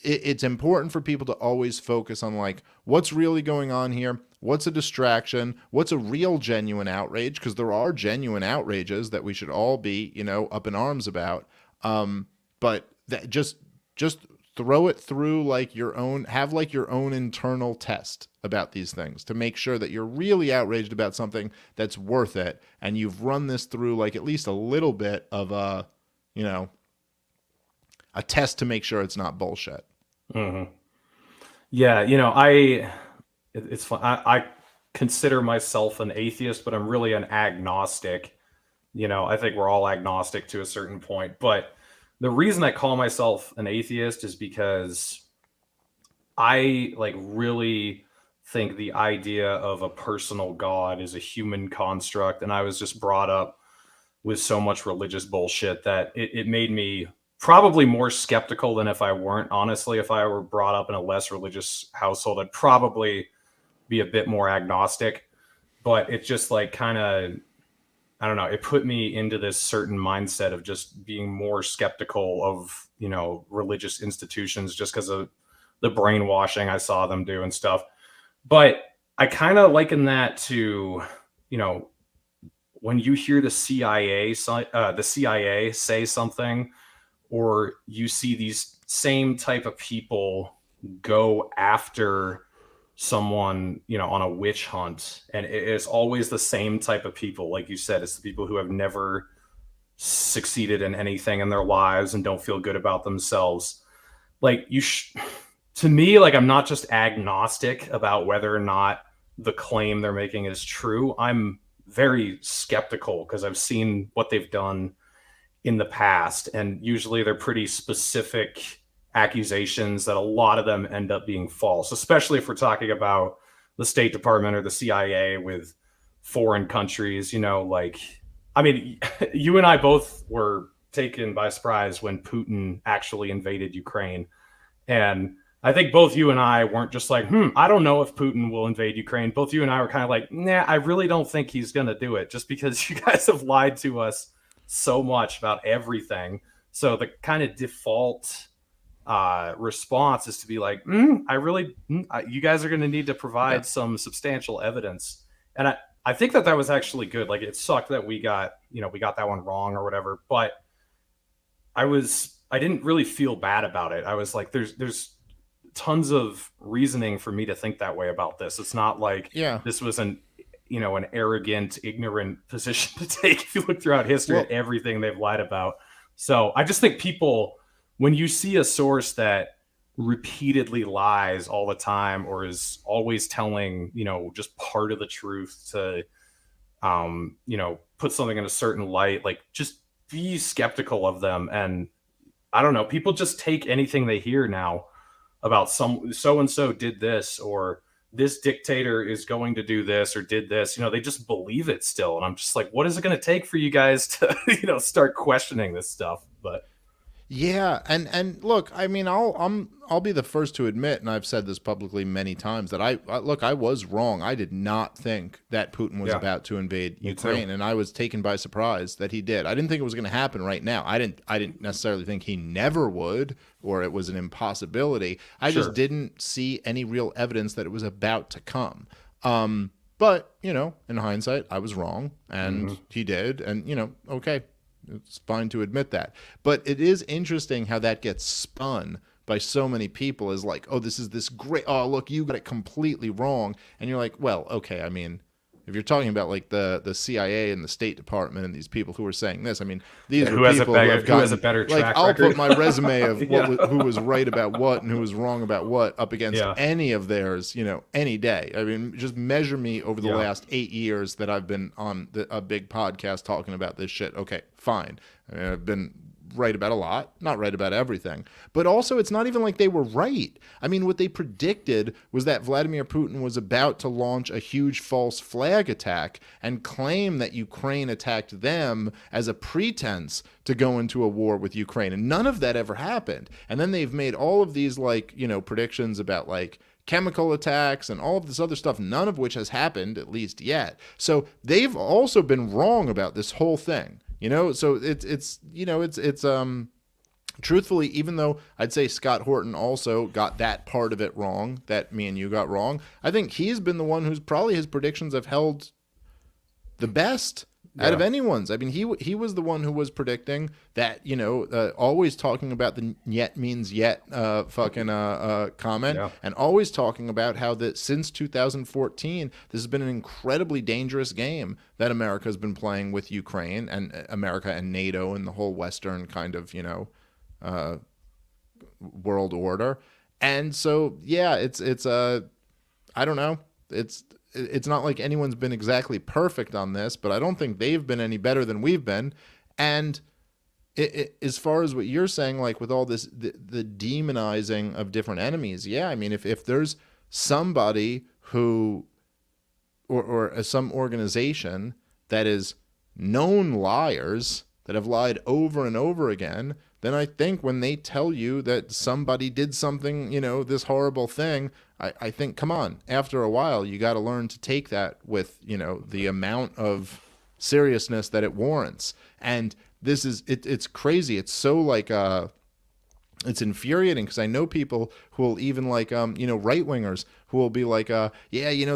it's important for people to always focus on like what's really going on here, what's a distraction, what's a real genuine outrage, because there are genuine outrages that we should all be up in arms about, but that just throw it through like your own internal test about these things to make sure that you're really outraged about something that's worth it, and you've run this through like at least a little bit of a test to make sure it's not bullshit. Mm-hmm. Yeah, it's fun. I consider myself an atheist, but I'm really an agnostic. I think we're all agnostic to a certain point. But the reason I call myself an atheist is because I really think the idea of a personal God is a human construct. And I was just brought up with so much religious bullshit that it made me probably more skeptical than if I weren't. Honestly, if I were brought up in a less religious household, I'd probably be a bit more agnostic. But it just kind of I don't know, it put me into this certain mindset of just being more skeptical of, religious institutions just because of the brainwashing I saw them do and stuff. But I kind of liken that to, when you hear the CIA say something, or you see these same type of people go after someone, on a witch hunt, and it's always the same type of people. Like you said, it's the people who have never succeeded in anything in their lives and don't feel good about themselves. Like to me, like, I'm not just agnostic about whether or not the claim they're making is true. I'm very skeptical because I've seen what they've done in the past, and usually they're pretty specific accusations that a lot of them end up being false, especially if we're talking about the State Department or the CIA with foreign countries. You and I both were taken by surprise when Putin actually invaded Ukraine. And I think both you and I weren't just like, I don't know if Putin will invade Ukraine. Both you and I were kind of like, nah, I really don't think he's going to do it, just because you guys have lied to us so much about everything. So the kind of default response is to be like, you guys are going to need to provide some substantial evidence. And I think that was actually good. Like, it sucked that we got that one wrong or whatever, but I didn't really feel bad about it. I was like, there's tons of reasoning for me to think that way about this. It's not like this was an arrogant, ignorant position to take. If you look throughout history at everything they've lied about. So I just think people, when you see a source that repeatedly lies all the time, or is always telling, just part of the truth to, put something in a certain light, like, just be skeptical of them. And I don't know, people just take anything they hear now about so-and-so did this, or this dictator is going to do this or did this, they just believe it still. And I'm just like, what is it going to take for you guys to, start questioning this stuff? But yeah, and look, I mean, I'll be the first to admit, and I've said this publicly many times, that I was wrong. I did not think that Putin was about to invade Ukraine, and I was taken by surprise that he did. I didn't think it was going to happen right now. I didn't necessarily think he never would, or it was an impossibility. I just didn't see any real evidence that it was about to come. But in hindsight, I was wrong, and he did, and okay. It's fine to admit that. But it is interesting how that gets spun by so many people as like, oh, this is this great, oh, look, you got it completely wrong. And you're like, well, okay, I mean, if you're talking about like the CIA and the State Department and these people who are saying this, I mean, these are people who has a better track record. I'll put my resume of who was right about what and who was wrong about what up against any of theirs, any day. I mean, just measure me over the last 8 years that I've been on a big podcast talking about this shit. Okay, fine. I mean, I've been right about a lot, not right about everything. But also, it's not even like they were right. I mean, what they predicted was that Vladimir Putin was about to launch a huge false flag attack and claim that Ukraine attacked them as a pretense to go into a war with Ukraine. And none of that ever happened. And then they've made all of these, predictions about, chemical attacks and all of this other stuff, none of which has happened, at least yet. So they've also been wrong about this whole thing. So it's truthfully, even though I'd say Scott Horton also got that part of it wrong, that me and you got wrong, I think he's been the one who's probably his predictions have held the best out of anyone's. I mean, he was the one who was predicting that, always talking about the yet means yet comment, and always talking about how that since 2014, this has been an incredibly dangerous game that America has been playing with Ukraine, and America and NATO and the whole Western kind of, world order. And so, it's I don't know. It's not like anyone's been exactly perfect on this, but I don't think they've been any better than we've been. And as far as what you're saying, like with all this, the demonizing of different enemies, I mean, if there's somebody who, or some organization that is known liars that have lied over and over again, then I think when they tell you that somebody did something, this horrible thing, I think, come on, after a while, you got to learn to take that with, the amount of seriousness that it warrants. And this is it's crazy. It's so like it's infuriating because I know people who will even like right wingers who will be like the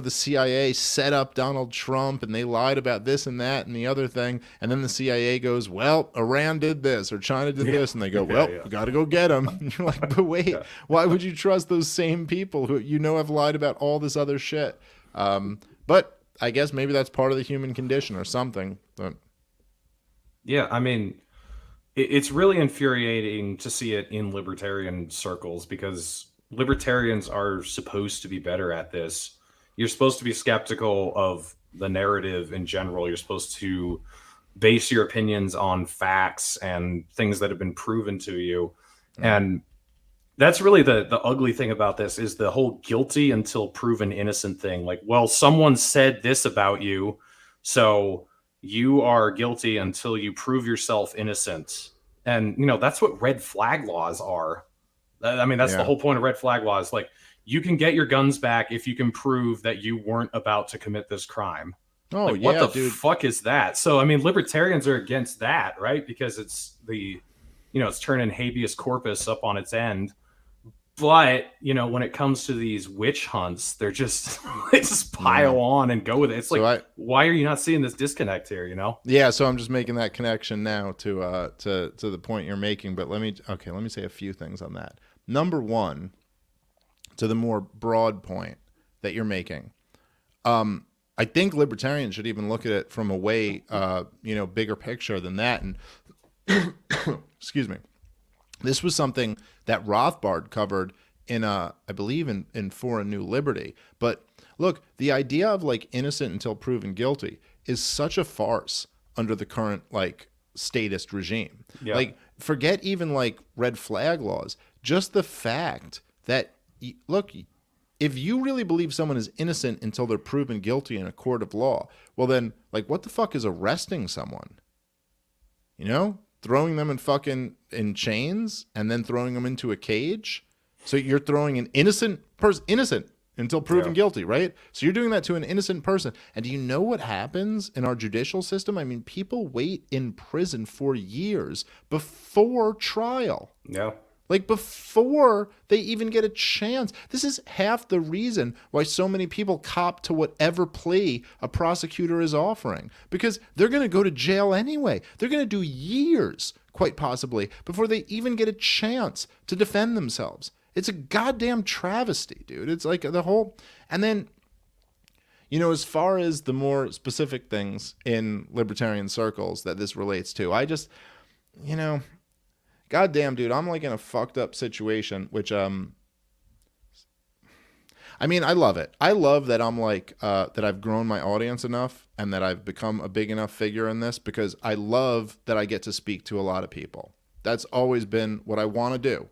CIA set up Donald Trump and they lied about this and that and the other thing, and then the CIA goes, well, Iran did this or China did this, and they go, well, you got to go get them. And you're like, but wait, why would you trust those same people who have lied about all this other shit? But I guess maybe that's part of the human condition or something. But yeah, I mean, it's really infuriating to see it in libertarian circles because libertarians are supposed to be better at this. You're supposed to be skeptical of the narrative in general. You're supposed to base your opinions on facts and things that have been proven to you. And that's really the ugly thing about this is the whole guilty until proven innocent thing. Like, well, someone said this about you, so you are guilty until you prove yourself innocent. And, that's what red flag laws are. I mean, that's the whole point of red flag laws. Like, you can get your guns back if you can prove that you weren't about to commit this crime. Oh, like, what the fuck is that? So, I mean, libertarians are against that, right? Because it's it's turning habeas corpus up on its end. But, when it comes to these witch hunts, they just pile on and go with it. It's like, why are you not seeing this disconnect here, Yeah, so I'm just making that connection now to the point you're making. But let me say a few things on that. Number one, to the more broad point that you're making, I think libertarians should even look at it from a way, bigger picture than that. And excuse me. This was something that Rothbard covered in, I believe, in For a New Liberty. But look, the idea of like innocent until proven guilty is such a farce under the current like statist regime. Yeah. Like, forget even like red flag laws. Just the fact that, look, if you really believe someone is innocent until they're proven guilty in a court of law, well then, like, what the fuck is arresting someone? Throwing them in chains and then throwing them into a cage. So you're throwing an innocent person, innocent until proven guilty, right? So you're doing that to an innocent person. And do you know what happens in our judicial system? I mean, people wait in prison for years before trial. Yeah. Like, before they even get a chance. This is half the reason why so many people cop to whatever plea a prosecutor is offering. Because they're going to go to jail anyway. They're going to do years, quite possibly, before they even get a chance to defend themselves. It's a goddamn travesty, dude. It's like the whole... And then, as far as the more specific things in libertarian circles that this relates to, I just, goddamn, dude, I'm like in a fucked up situation, which, I mean, I love it. I love that I'm like, that I've grown my audience enough and that I've become a big enough figure in this, because I love that I get to speak to a lot of people. That's always been what I want to do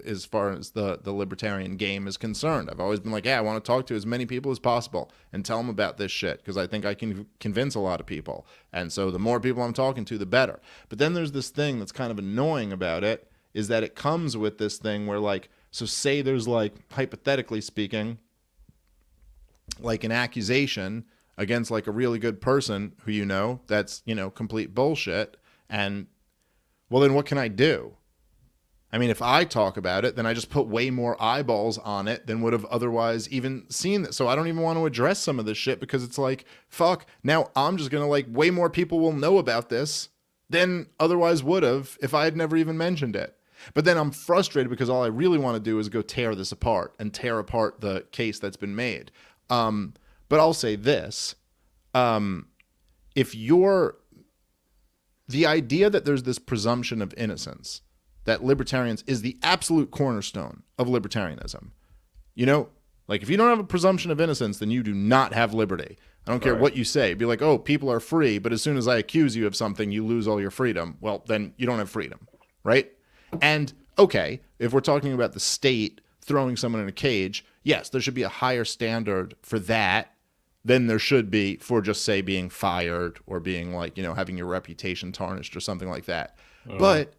as far as the libertarian game is concerned. I've always been like, I want to talk to as many people as possible and tell them about this shit, because I think I can convince a lot of people. And so the more people I'm talking to, the better. But then there's this thing that's kind of annoying about it, is that it comes with this thing where, like, so say there's, like, hypothetically speaking, like an accusation against like a really good person who that's, complete bullshit. And well, then what can I do? I mean, if I talk about it, then I just put way more eyeballs on it than would have otherwise even seen it. So I don't even want to address some of this shit, because it's like, fuck, now I'm just going to, like, way more people will know about this than otherwise would have if I had never even mentioned it. But then I'm frustrated because all I really want to do is go tear this apart and tear apart the case that's been made. But I'll say this. If the idea that there's this presumption of innocence, that libertarians is the absolute cornerstone of libertarianism. Like, if you don't have a presumption of innocence, then you do not have liberty. I don't care what you say. Be like, oh, people are free, but as soon as I accuse you of something, you lose all your freedom. Well, then you don't have freedom, right? And, okay, if we're talking about the state throwing someone in a cage, yes, there should be a higher standard for that than there should be for just, say, being fired or being, like, having your reputation tarnished or something like that. But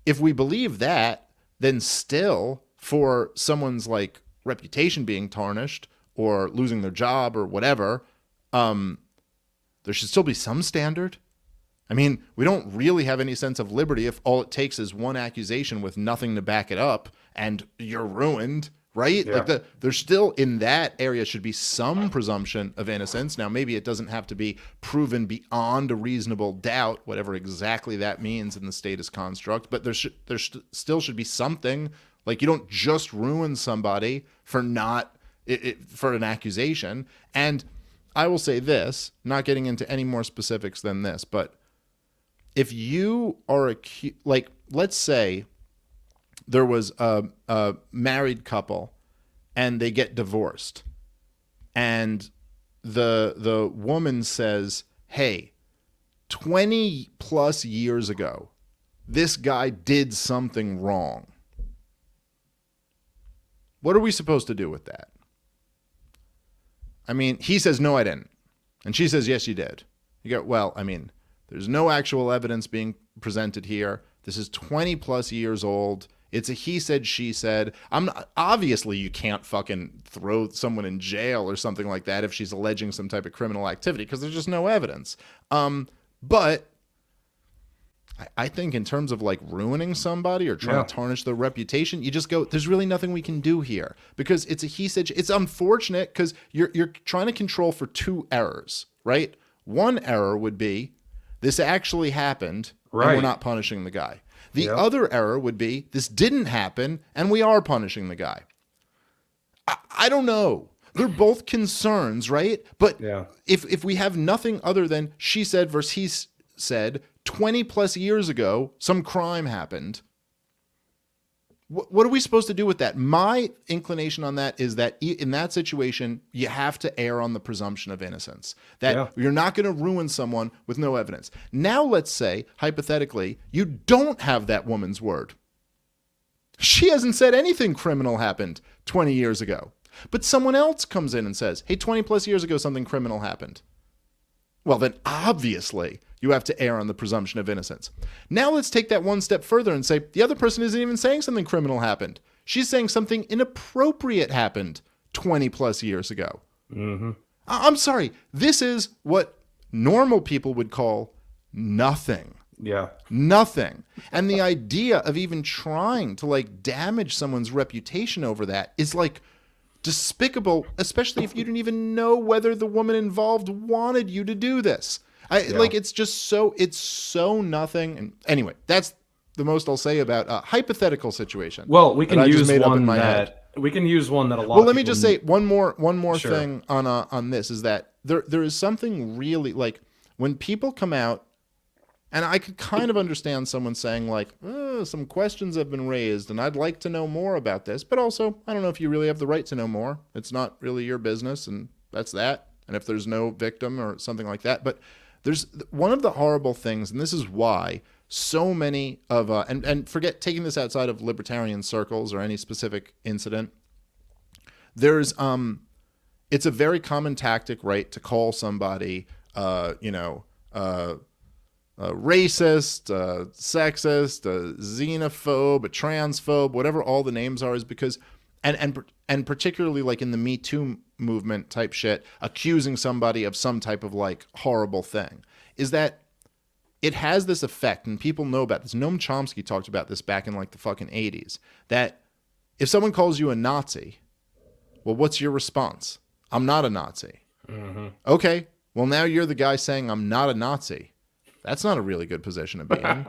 if we believe that, then still, for someone's, like, reputation being tarnished or losing their job or whatever, there should still be some standard. I mean, we don't really have any sense of liberty if all it takes is one accusation with nothing to back it up and you're ruined, right? Yeah. Like there's still in that area should be some presumption of innocence. Now, maybe it doesn't have to be proven beyond a reasonable doubt, whatever exactly that means in the status construct, but there still should be something. Like, you don't just ruin somebody for for an accusation. And I will say this, not getting into any more specifics than this, but if you are like, let's say there was a married couple and they get divorced, and the woman says, hey, 20 plus years ago, this guy did something wrong. What are we supposed to do with that? I mean, he says, no, I didn't. And she says, yes, you did. You go, well, I mean, there's no actual evidence being presented here. This is 20 plus years old. It's a he said, she said. Obviously, you can't fucking throw someone in jail or something like that if she's alleging some type of criminal activity, because there's just no evidence. But I think in terms of like ruining somebody or trying to tarnish their reputation, you just go, there's really nothing we can do here, because it's a he said. It's unfortunate because you're trying to control for two errors, right? One error would be this actually happened, right, and we're not punishing the guy. The other error would be this didn't happen and we are punishing the guy. I don't know. They're both concerns, right? But if we have nothing other than she said versus he said, 20 plus years ago, some crime happened. What are we supposed to do with that? My inclination on that is that in that situation, you have to err on the presumption of innocence. That you're not going to ruin someone with no evidence. Now, let's say, hypothetically, you don't have that woman's word. She hasn't said anything criminal happened 20 years ago. But someone else comes in and says, hey, 20 plus years ago, something criminal happened. Well, then obviously you have to err on the presumption of innocence. Now let's take that one step further and say the other person isn't even saying something criminal happened. She's saying something inappropriate happened 20 plus years ago. Mm-hmm. I'm sorry. This is what normal people would call nothing. Yeah. Nothing. And the idea of even trying to like damage someone's reputation over that is like despicable, especially if you didn't even know whether the woman involved wanted you to do this. Like, it's just it's so nothing. And anyway, that's the most I'll say about a hypothetical situation. Well, we can use one that we can use one that a lot. Well, let me just say one more thing on this is that there is something really like when people come out, and I could kind of understand someone saying like, some questions have been raised and I'd like to know more about this, but also I don't know if you really have the right to know more. It's not really your business, and that's that. And if there's no victim or something like that, but there's one of the horrible things, and this is why so many of and forget taking this outside of libertarian circles or any specific incident. There's it's a very common tactic, right, to call somebody racist, sexist, xenophobe, a transphobe, whatever all the names are, is because and particularly like in the Me Too movement type shit, accusing somebody of some type of like horrible thing, is that it has this effect, and people know about this. Noam Chomsky talked about this back in like the fucking 80s, that if someone calls you a Nazi, well, what's your response? I'm not a Nazi. Mm-hmm. Okay, well, now you're the guy saying I'm not a Nazi. That's not a really good position to be in.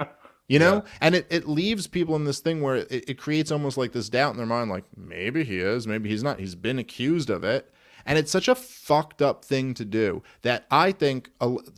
You know? Yeah. And it leaves people in this thing where it creates almost like this doubt in their mind, like, maybe he is, maybe he's not. He's been accused of it. And it's such a fucked up thing to do that I think,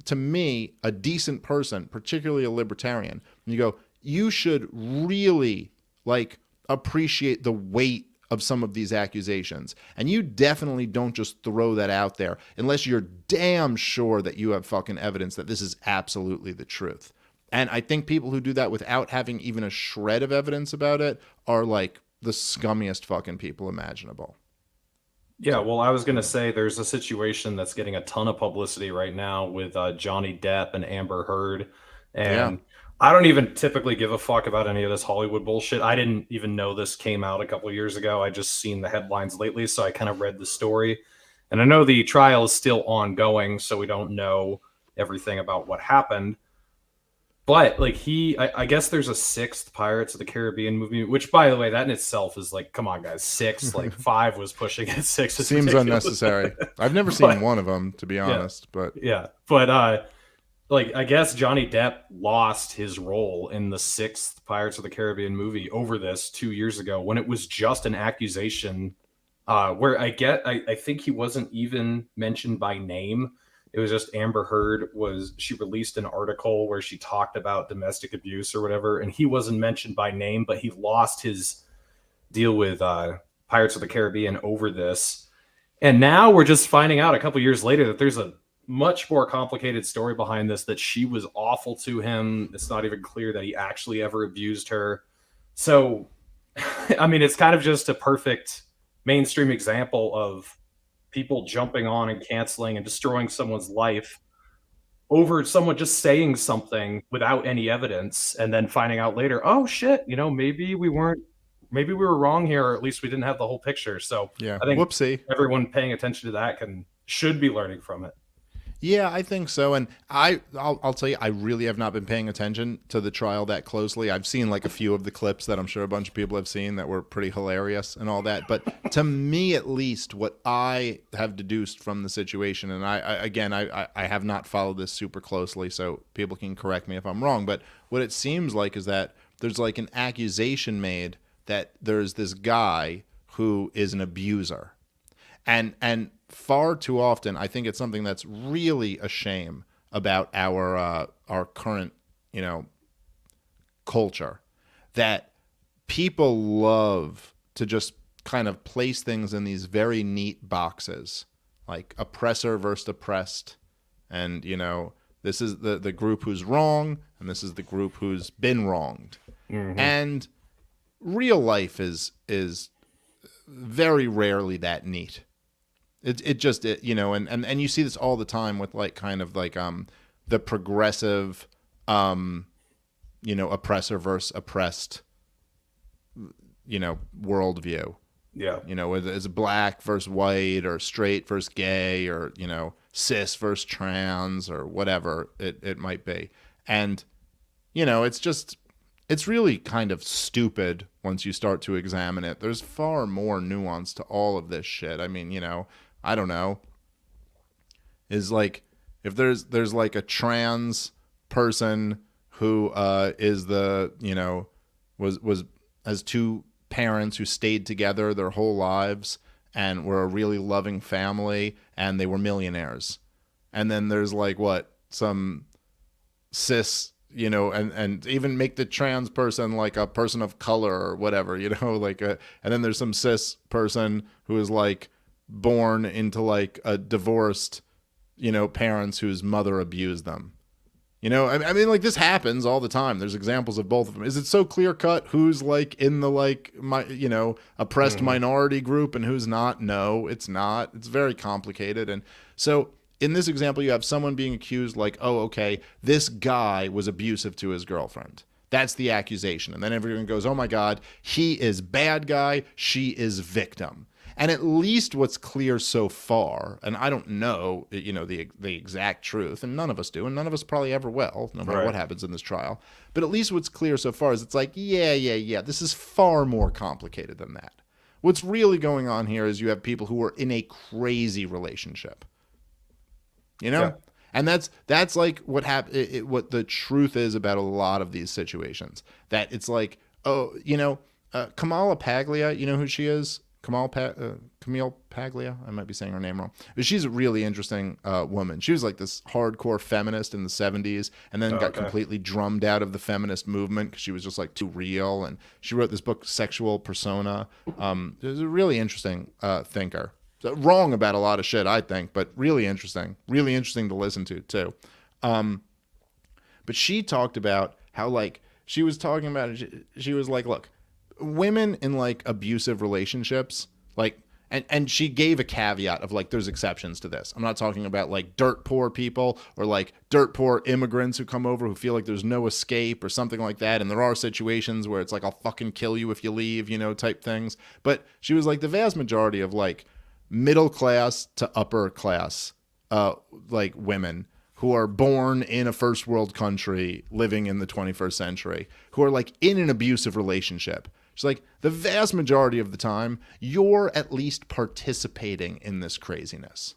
to me, a decent person, particularly a libertarian, you go, you should really, like, appreciate the weight of some of these accusations. And you definitely don't just throw that out there unless you're damn sure that you have fucking evidence that this is absolutely the truth. And I think people who do that without having even a shred of evidence about it are like the scummiest fucking people imaginable. Yeah, well, I was going to say there's a situation that's getting a ton of publicity right now with Johnny Depp and Amber Heard. And I don't even typically give a fuck about any of this Hollywood bullshit. I didn't even know this came out a couple of years ago. I just seen the headlines lately, so I kind of read the story. And I know the trial is still ongoing, so we don't know everything about what happened. But like I guess there's a 6th Pirates of the Caribbean movie, which, by the way, that in itself is like, come on, guys, 6. Like 5 was pushing at 6. It's Seems ridiculous. unnecessary. I've never seen one of them, to be honest. But like I guess Johnny Depp lost his role in the 6th Pirates of the Caribbean movie over this 2 years ago, when it was just an accusation. Where I think he wasn't even mentioned by name. It was just Amber Heard she released an article where she talked about domestic abuse or whatever, and he wasn't mentioned by name, but he lost his deal with Pirates of the Caribbean over this. And now we're just finding out a couple years later that there's a much more complicated story behind this, that she was awful to him. It's not even clear that he actually ever abused her. So, I mean, it's kind of just a perfect mainstream example of people jumping on and canceling and destroying someone's life over someone just saying something without any evidence, and then finding out later, oh shit, maybe we were wrong here, or at least we didn't have the whole picture. So yeah, I think whoopsie. Everyone paying attention to that should be learning from it. Yeah, I think so. And I'll tell you, I really have not been paying attention to the trial that closely. I've seen like a few of the clips that I'm sure a bunch of people have seen that were pretty hilarious and all that. But to me, at least, what I have deduced from the situation, and I have not followed this super closely, so people can correct me if I'm wrong. But what it seems like is that there's like an accusation made that there's this guy who is an abuser. And far too often, I think it's something that's really a shame about our current, culture, that people love to just kind of place things in these very neat boxes, like oppressor versus oppressed, and this is the group who's wrong, and this is the group who's been wronged, and real life is very rarely that neat. And you see this all the time with like kind of like the progressive oppressor versus oppressed worldview. Yeah. Is black versus white, or straight versus gay, or cis versus trans, or whatever it might be. And it's really kind of stupid once you start to examine it. There's far more nuance to all of this shit. I mean, I don't know, is like, if there's like a trans person who is has two parents who stayed together their whole lives and were a really loving family, and they were millionaires. And then there's like some cis, and even make the trans person like a person of color or whatever, and then there's some cis person who is like born into like a divorced, parents whose mother abused them. I mean, like, this happens all the time. There's examples of both of them. Is it so clear cut who's like in the oppressed minority group and who's not? No, it's not. It's very complicated. And so in this example, you have someone being accused like, oh, okay, this guy was abusive to his girlfriend. That's the accusation. And then everyone goes, oh my God, he is bad guy, she is victim. And at least what's clear so far, and I don't know, the exact truth, and none of us do, and none of us probably ever will, no matter what happens in this trial. But at least what's clear so far is it's like, yeah, this is far more complicated than that. What's really going on here is you have people who are in a crazy relationship. Yeah. And that's like what what the truth is about a lot of these situations. That it's like, Kamala Paglia, you know who she is? Camille Paglia, I might be saying her name wrong, but she's a really interesting woman. She was like this hardcore feminist in the 70s, and then got completely drummed out of the feminist movement because she was just like too real. And she wrote this book, Sexual Persona. It was a really interesting thinker. So, wrong about a lot of shit, I think, but really interesting to listen to too. But she talked about how, like, she was talking about it. She was like, look, women in like abusive relationships, like, and she gave a caveat of like, there's exceptions to this. I'm not talking about like dirt poor people or like dirt poor immigrants who come over who feel like there's no escape or something like that. And there are situations where it's like, I'll fucking kill you if you leave, type things. But she was like, the vast majority of like middle class to upper class, like women who are born in a first world country living in the 21st century, who are like in an abusive relationship. It's like the vast majority of the time, you're at least participating in this craziness.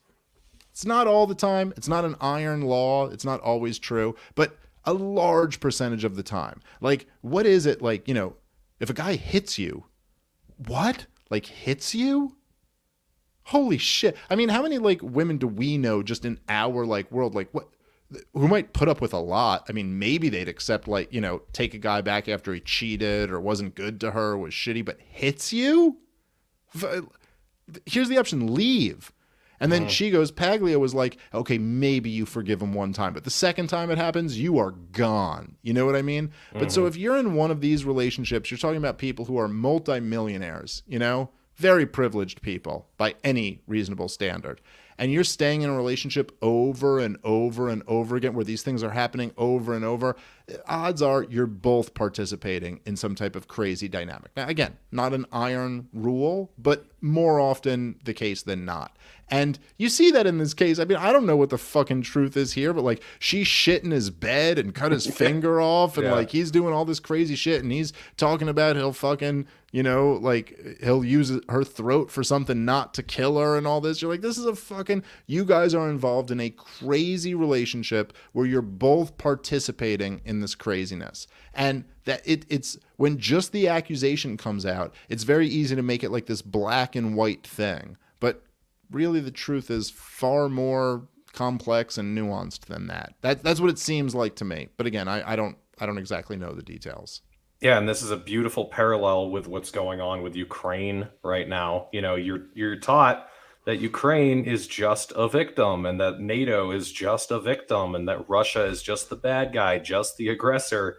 It's not all the time. It's not an iron law. It's not always true, but a large percentage of the time. Like, what is it like, you know, if a guy hits you, what? Like hits you? Holy shit. I mean, how many like women do we know just in our like world, like what, who might put up with a lot? I mean, maybe they'd accept like, you know, take a guy back after he cheated or wasn't good to her, was shitty, but hits you? Here's the option, leave. And then she goes, Paglia was like, okay, maybe you forgive him one time, but the second time it happens, you are gone. You know what I mean? But so if you're in one of these relationships, you're talking about people who are multimillionaires, you know, very privileged people by any reasonable standard. And you're staying in a relationship over and over and over again where these things are happening over and over, odds are you're both participating in some type of crazy dynamic. Now, again, not an iron rule, but more often the case than not. And you see that in this case. I mean, I don't know what the fucking truth is here, but like she shit in his bed and cut his finger off and like he's doing all this crazy shit and he's talking about he'll fucking, you know, like he'll use her throat for something not to kill her and all this. You're like, this is a fucking, you guys are involved in a crazy relationship where you're both participating in this craziness. And that it's when just the accusation comes out, it's very easy to make it like this black and white thing. But really the truth is far more complex and nuanced than that. That's what it seems like to me. But again, I don't exactly know the details. Yeah, and this is a beautiful parallel with what's going on with Ukraine right now. You know, you're taught that Ukraine is just a victim and that NATO is just a victim and that Russia is just the bad guy, just the aggressor.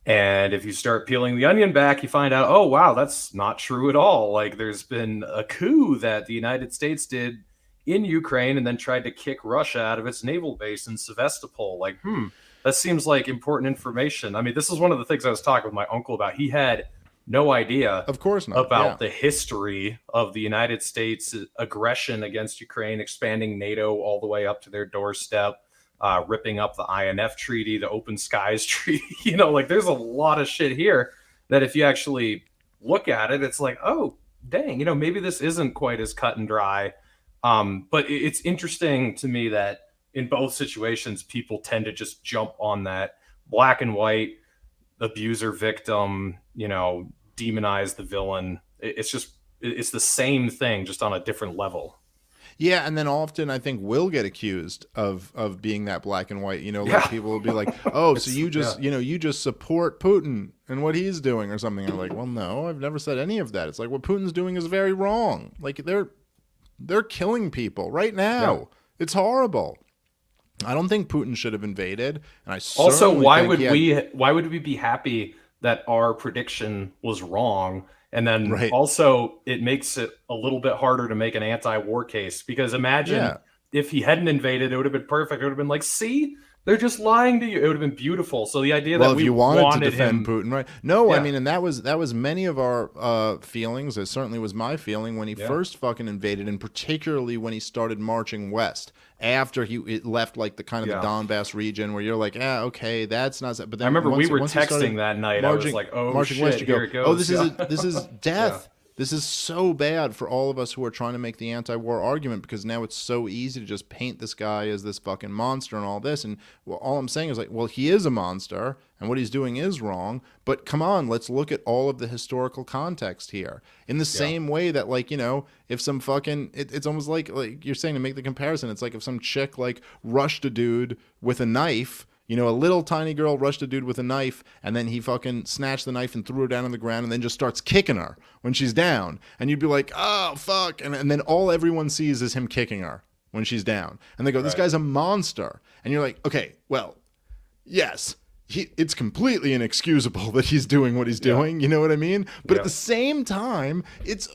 And if you start peeling the onion back, you find out, oh, wow, that's not true at all. Like there's been a coup that the United States did in Ukraine and then tried to kick Russia out of its naval base in Sevastopol. Like, that seems like important information. I mean, this is one of the things I was talking with my uncle about. He had no idea, of course not, about the history of the United States aggression against Ukraine, expanding NATO all the way up to their doorstep. Ripping up the INF treaty, the Open Skies treaty, you know, like there's a lot of shit here that if you actually look at it, it's like, oh, dang, you know, maybe this isn't quite as cut and dry. But it's interesting to me that in both situations, people tend to just jump on that black and white abuser victim, you know, demonize the villain. It's the same thing, just on a different level. Yeah, and then often I think we'll get accused of being that black and white. You know, like people will be like, "Oh, so you just you know you just support Putin and what he's doing or something." I'm like, "Well, no, I've never said any of that. It's like what Putin's doing is very wrong. Like they're killing people right now. Yeah. It's horrible. I don't think Putin should have invaded. And I also why would we be happy that our prediction was wrong?" And then also it makes it a little bit harder to make an anti-war case because imagine if he hadn't invaded, it would have been perfect. It would have been like, see, they're just lying to you. It would have been beautiful. So the idea that if you wanted to defend Putin, right? No, Yeah. I mean, and that was many of our feelings. It certainly was my feeling when he first fucking invaded, and particularly when he started marching west after it left like the kind of the Donbass region where you're like, okay, that's not. But then I remember we were texting that night. I was like, oh shit, west, here it goes. Oh, this is death. This is so bad for all of us who are trying to make the anti-war argument because now it's so easy to just paint this guy as this fucking monster and all this. And all I'm saying is like, well, he is a monster and what he's doing is wrong. But come on, let's look at all of the historical context here. In the same way that, like, you know, if some fucking, it's almost like you're saying to make the comparison. It's like if some chick like rushed a dude with a knife. You know, a little tiny girl rushed a dude with a knife, and then he fucking snatched the knife and threw her down on the ground and then just starts kicking her when she's down. And you'd be like, oh, fuck. And then all everyone sees is him kicking her when she's down. And they go, this guy's a monster. And you're like, okay, well, yes. It's completely inexcusable that he's doing what he's doing, you know what I mean? But at the same time,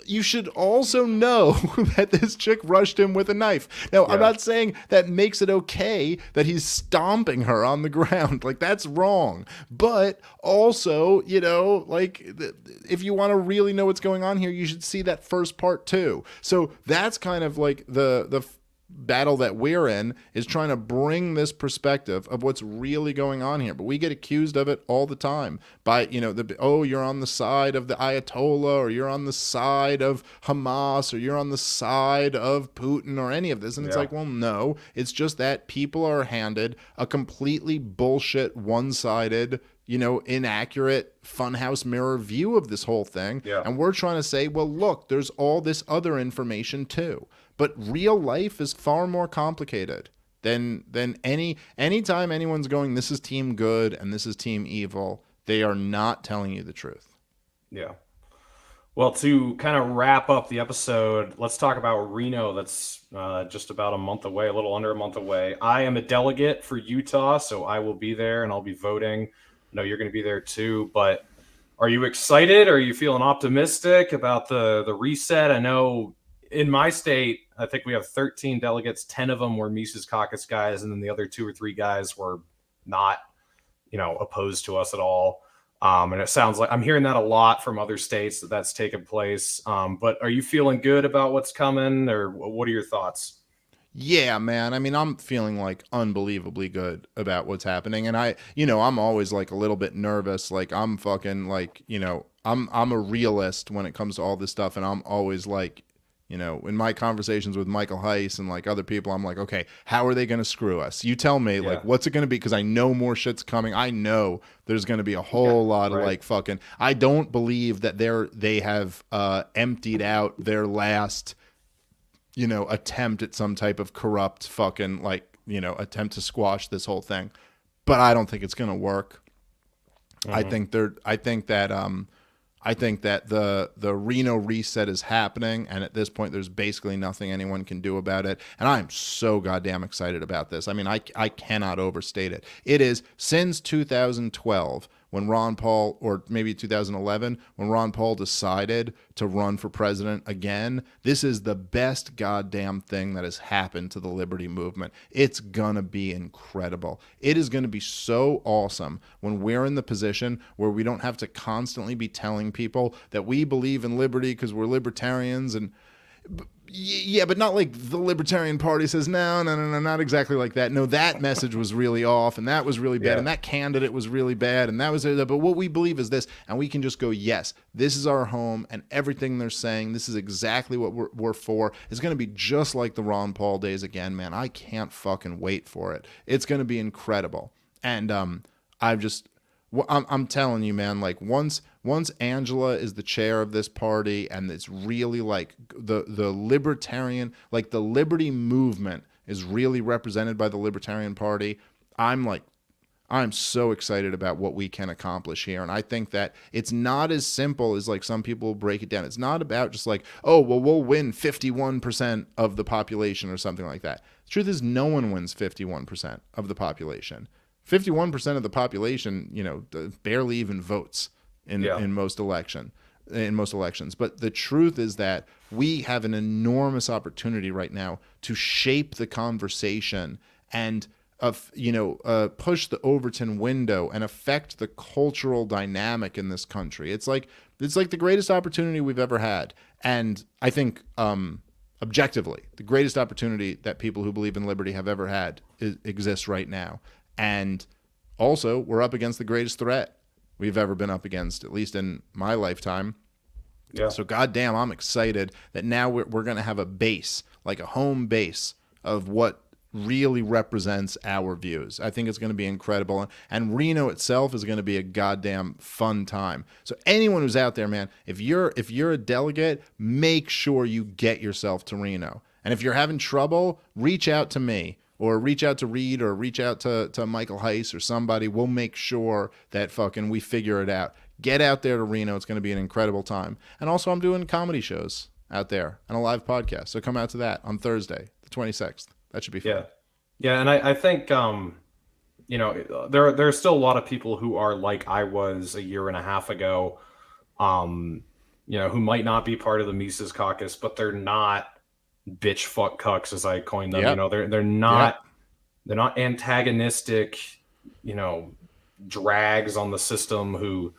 you should also know that this chick rushed him with a knife. Now, I'm not saying that makes it okay that he's stomping her on the ground. Like, that's wrong. But also, you know, like, if you want to really know what's going on here, you should see that first part too. So that's kind of like the battle that we're in is trying to bring this perspective of what's really going on here. But we get accused of it all the time by, you're on the side of the Ayatollah, or you're on the side of Hamas, or you're on the side of Putin, or any of this. And it's like, well, no, it's just that people are handed a completely bullshit, one-sided, inaccurate funhouse mirror view of this whole thing. Yeah. And we're trying to say, well, look, there's all this other information too. But real life is far more complicated than anytime anyone's going, this is team good and this is team evil. They are not telling you the truth. Yeah. Well, to kind of wrap up the episode, let's talk about Reno. That's just about a month away, a little under a month away. I am a delegate for Utah, so I will be there and I'll be voting. I know you're going to be there too, but are you excited? Are you feeling optimistic about the reset? I know in my state, I think we have 13 delegates. 10 of them were Mises Caucus guys, and then the other 2 or 3 guys were not, opposed to us at all. And it sounds like I'm hearing that a lot from other states that's taken place. But are you feeling good about what's coming, or what are your thoughts? Yeah, man. I mean, I'm feeling like unbelievably good about what's happening. And I'm always like a little bit nervous. Like I'm fucking like, I'm a realist when it comes to all this stuff. And I'm always like, in my conversations with Michael Heiss and like other people, I'm like, okay, how are they going to screw us? You tell me, like, what's it going to be? Because I know more shit's coming. I know there's going to be a whole lot of like fucking. I don't believe that they have emptied out their last, attempt at some type of corrupt fucking like, attempt to squash this whole thing. But I don't think it's going to work. Mm-hmm. I think that the Reno reset is happening, and at this point, there's basically nothing anyone can do about it. And I'm so goddamn excited about this. I mean, I cannot overstate it. It is since 2012 when Ron Paul, or maybe 2011, when Ron Paul decided to run for president again. This is the best goddamn thing that has happened to the liberty movement. It's gonna be incredible. It is gonna be so awesome when we're in the position where we don't have to constantly be telling people that we believe in liberty because we're libertarians and yeah, but not like the Libertarian Party says, no, not exactly like that. No, that message was really off, and that was really bad, and that candidate was really bad, and that was it. But what we believe is this, and we can just go, yes, this is our home, and everything they're saying, this is exactly what we're for. It's going to be just like the Ron Paul days again, man. I can't fucking wait for it. It's going to be incredible. And I'm telling you, man, like once Angela is the chair of this party and it's really like the libertarian, like the liberty movement is really represented by the Libertarian Party, I'm so excited about what we can accomplish here. And I think that it's not as simple as like some people break it down. It's not about just like, oh, well, we'll win 51% of the population or something like that. The truth is no one wins 51% of the population. 51% of the population, barely even votes in most elections. But the truth is that we have an enormous opportunity right now to shape the conversation and push the Overton window and affect the cultural dynamic in this country. It's like the greatest opportunity we've ever had. And I think objectively, the greatest opportunity that people who believe in liberty have ever had exists right now. And also, we're up against the greatest threat we've ever been up against, at least in my lifetime. Yeah. So goddamn, I'm excited that now we're going to have a base, like a home base of what really represents our views. I think it's going to be incredible. And Reno itself is going to be a goddamn fun time. So anyone who's out there, man, if you're a delegate, make sure you get yourself to Reno. And if you're having trouble, reach out to me. Or reach out to Reed, or reach out to Michael Heiss or somebody. We'll make sure that fucking we figure it out. Get out there to Reno. It's going to be an incredible time. And also, I'm doing comedy shows out there and a live podcast. So come out to that on Thursday, the 26th. That should be fun. Yeah. And I think, there are still a lot of people who are like I was a year and a half ago, who might not be part of the Mises Caucus, but they're not bitch fuck cucks, as I coined them. Yep. They're not antagonistic, drags on the system who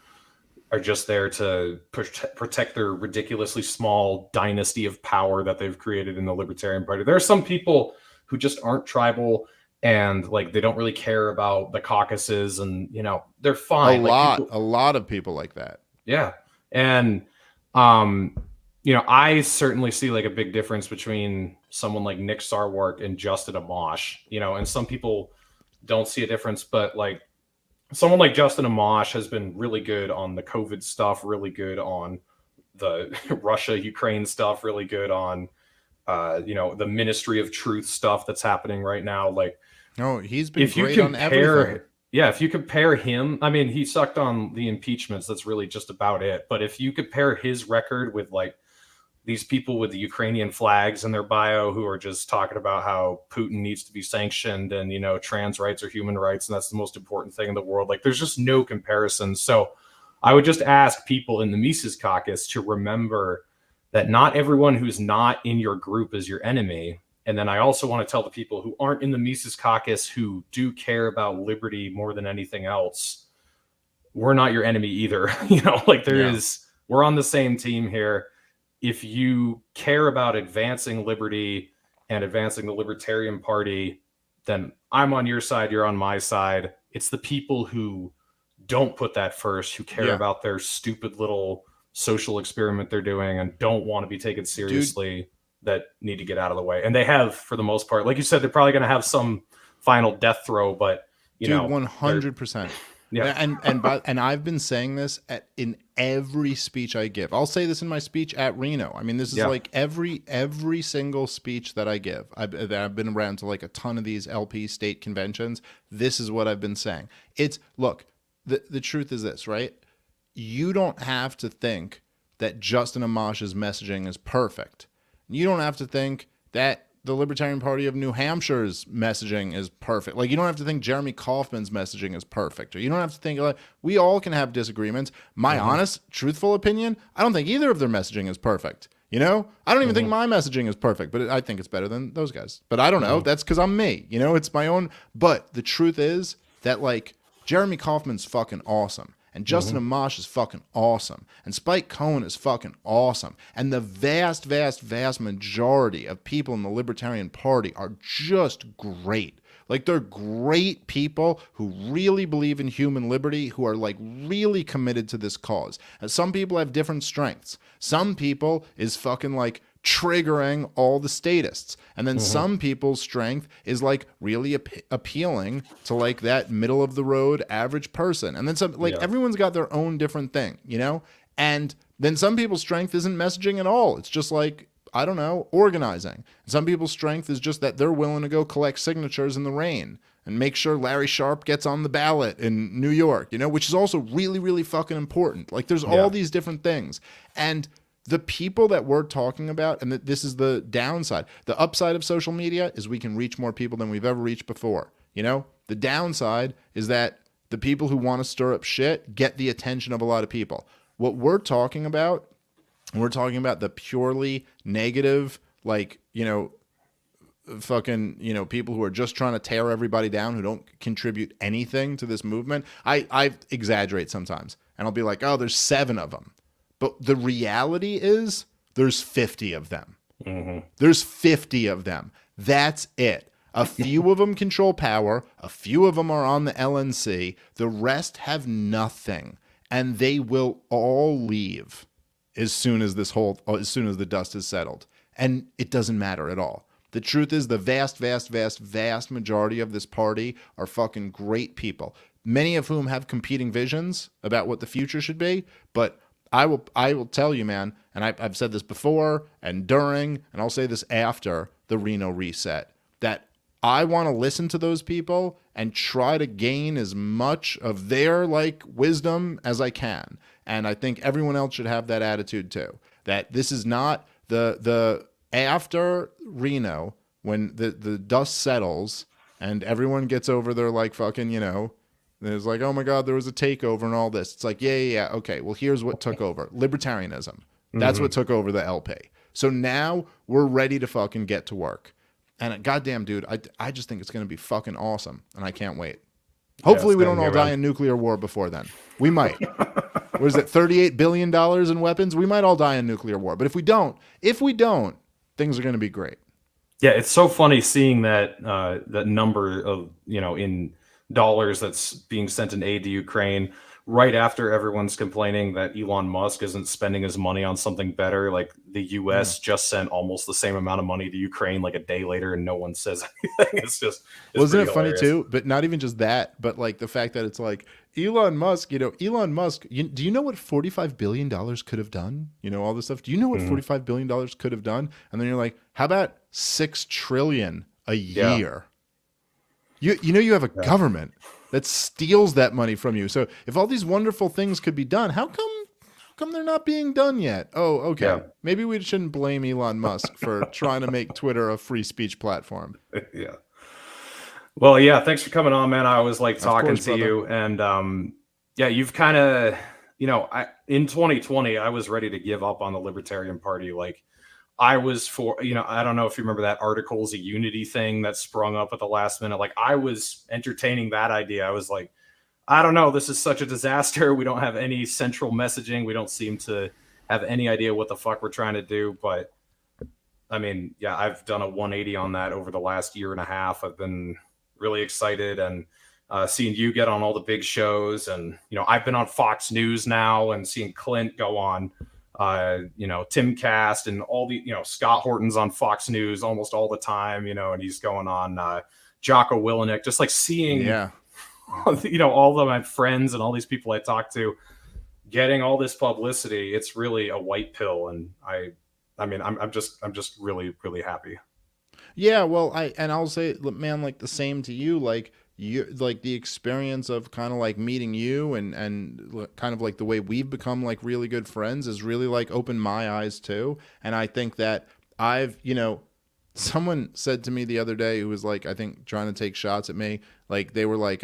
are just there to protect their ridiculously small dynasty of power that they've created in the Libertarian Party. There are some people who just aren't tribal and like they don't really care about the caucuses, and you know, they're fine. A lot of people like that. Yeah. And you know, I certainly see like a big difference between someone like Nick Sarwark and Justin Amash, you know, and some people don't see a difference, but like someone like Justin Amash has been really good on the COVID stuff, really good on the Russia-Ukraine stuff, really good on, you know, the Ministry of Truth stuff that's happening right now. Like, no, he's been great on everything. Yeah, if you compare him, I mean, he sucked on the impeachments. That's really just about it. But if you compare his record with like these people with the Ukrainian flags in their bio who are just talking about how Putin needs to be sanctioned and, you know, trans rights are human rights and that's the most important thing in the world. Like, there's just no comparison. So I would just ask people in the Mises Caucus to remember that not everyone who's not in your group is your enemy. And then I also want to tell the people who aren't in the Mises Caucus who do care about liberty more than anything else, we're not your enemy either. You know, like we're on the same team here. If you care about advancing liberty and advancing the Libertarian Party, then I'm on your side, you're on my side. It's the people who don't put that first, who care about their stupid little social experiment they're doing and don't want to be taken seriously, that need to get out of the way. And they have, for the most part. Like you said, they're probably going to have some final death throw, but you know, 100%. Yeah, and I've been saying this in every speech I give. I'll say this in my speech at Reno. I mean, this is like every single speech that I give. I've been around to like a ton of these LP state conventions. This is what I've been saying. Look, the truth is this, right? You don't have to think that Justin Amash's messaging is perfect. You don't have to think that the Libertarian Party of New Hampshire's messaging is perfect. Like, you don't have to think Jeremy Kaufman's messaging is perfect. Or you don't have to think, like, we all can have disagreements. My honest, truthful opinion, I don't think either of their messaging is perfect. You know? I don't even think my messaging is perfect, but I think it's better than those guys. But I don't know. That's because I'm me. You know? It's my own. But the truth is that, like, Jeremy Kaufman's fucking awesome. And Justin Amash is fucking awesome. And Spike Cohen is fucking awesome. And the vast, vast, vast majority of people in the Libertarian Party are just great. Like, they're great people who really believe in human liberty, who are, like, really committed to this cause. And some people have different strengths. Some people is fucking, like, triggering all the statists. And then some people's strength is like really appealing to like that middle of the road average person. And then some, like, everyone's got their own different thing, you know? And then some people's strength isn't messaging at all. It's just like, I don't know, organizing. Some people's strength is just that they're willing to go collect signatures in the rain and make sure Larry Sharpe gets on the ballot in New York, you know, which is also really, really fucking important. Like, there's all these different things. And the people that we're talking about, and this is the downside. The upside of social media is we can reach more people than we've ever reached before. You know, the downside is that the people who want to stir up shit get the attention of a lot of people. What we're talking about the purely negative, like, you know, fucking, you know, people who are just trying to tear everybody down, who don't contribute anything to this movement. I exaggerate sometimes, and I'll be like, oh, there's 7 of them. But the reality is there's 50 of them. There's 50 of them. That's it. A few of them control power. A few of them are on the LNC. The rest have nothing. And they will all leave as soon as the dust is settled. And it doesn't matter at all. The truth is the vast, vast, vast, vast majority of this party are fucking great people. Many of whom have competing visions about what the future should be. But I will tell you, man, and I've said this before and during, and I'll say this after the Reno reset, that I want to listen to those people and try to gain as much of their, like, wisdom as I can. And I think everyone else should have that attitude too. That this is not the after Reno, when the dust settles and everyone gets over their, like, fucking, you know, there's like, oh my God, there was a takeover and all this. It's like, yeah. Okay, well, here's what took over. Libertarianism. That's what took over the LP. So now we're ready to fucking get to work. And goddamn, dude, I just think it's going to be fucking awesome. And I can't wait. Hopefully we don't all die in nuclear war before then. We might. What is it, $38 billion in weapons? We might all die in nuclear war. But if we don't, things are going to be great. Yeah, it's so funny seeing that that number of, in dollars that's being sent in aid to Ukraine right after everyone's complaining that Elon Musk isn't spending his money on something better. Like the US just sent almost the same amount of money to Ukraine like a day later and no one says anything. It's Wasn't it funny hilarious. too? But not even just that, but like the fact that it's like Elon Musk, do you know what $45 billion could have done? All this stuff. Do you know what $45 billion could have done? And then you're like, how about 6 trillion a year? You have a government that steals that money from you. So if all these wonderful things could be done, how come they're not being done yet? Oh, okay. Yeah. Maybe we shouldn't blame Elon Musk for trying to make Twitter a free speech platform. Yeah. Well, yeah, thanks for coming on, man. I always like talking course, to brother. you. And yeah, you've kind of, in 2020, I was ready to give up on the Libertarian Party. Like I was for, I don't know if you remember that Articles of Unity thing that sprung up at the last minute. Like I was entertaining that idea. I was like, I don't know, this is such a disaster. We don't have any central messaging. We don't seem to have any idea what the fuck we're trying to do. But I mean, yeah, I've done a 180 on that over the last year and a half. I've been really excited and seeing you get on all the big shows. And, I've been on Fox News now and seeing Clint go on, Timcast and all the, Scott Horton's on Fox News almost all the time, and he's going on Jocko Willenick, just like seeing, all of my friends and all these people I talk to getting all this publicity. It's really a white pill. And I'm just really, really happy. Yeah, well, I'll say, man, like the same to you, like the experience of kind of like meeting you and kind of like the way we've become like really good friends is really like opened my eyes too. And I think that someone said to me the other day who was like, I think trying to take shots at me, like they were like,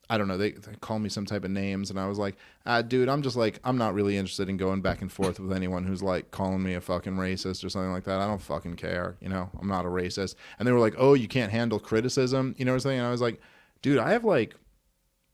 I don't know, they call me some type of names, and I was like, dude, I'm not really interested in going back and forth with anyone who's like calling me a fucking racist or something like that. I don't fucking care, I'm not a racist. And they were like, oh, you can't handle criticism, what I'm saying? And I was like, dude, I have like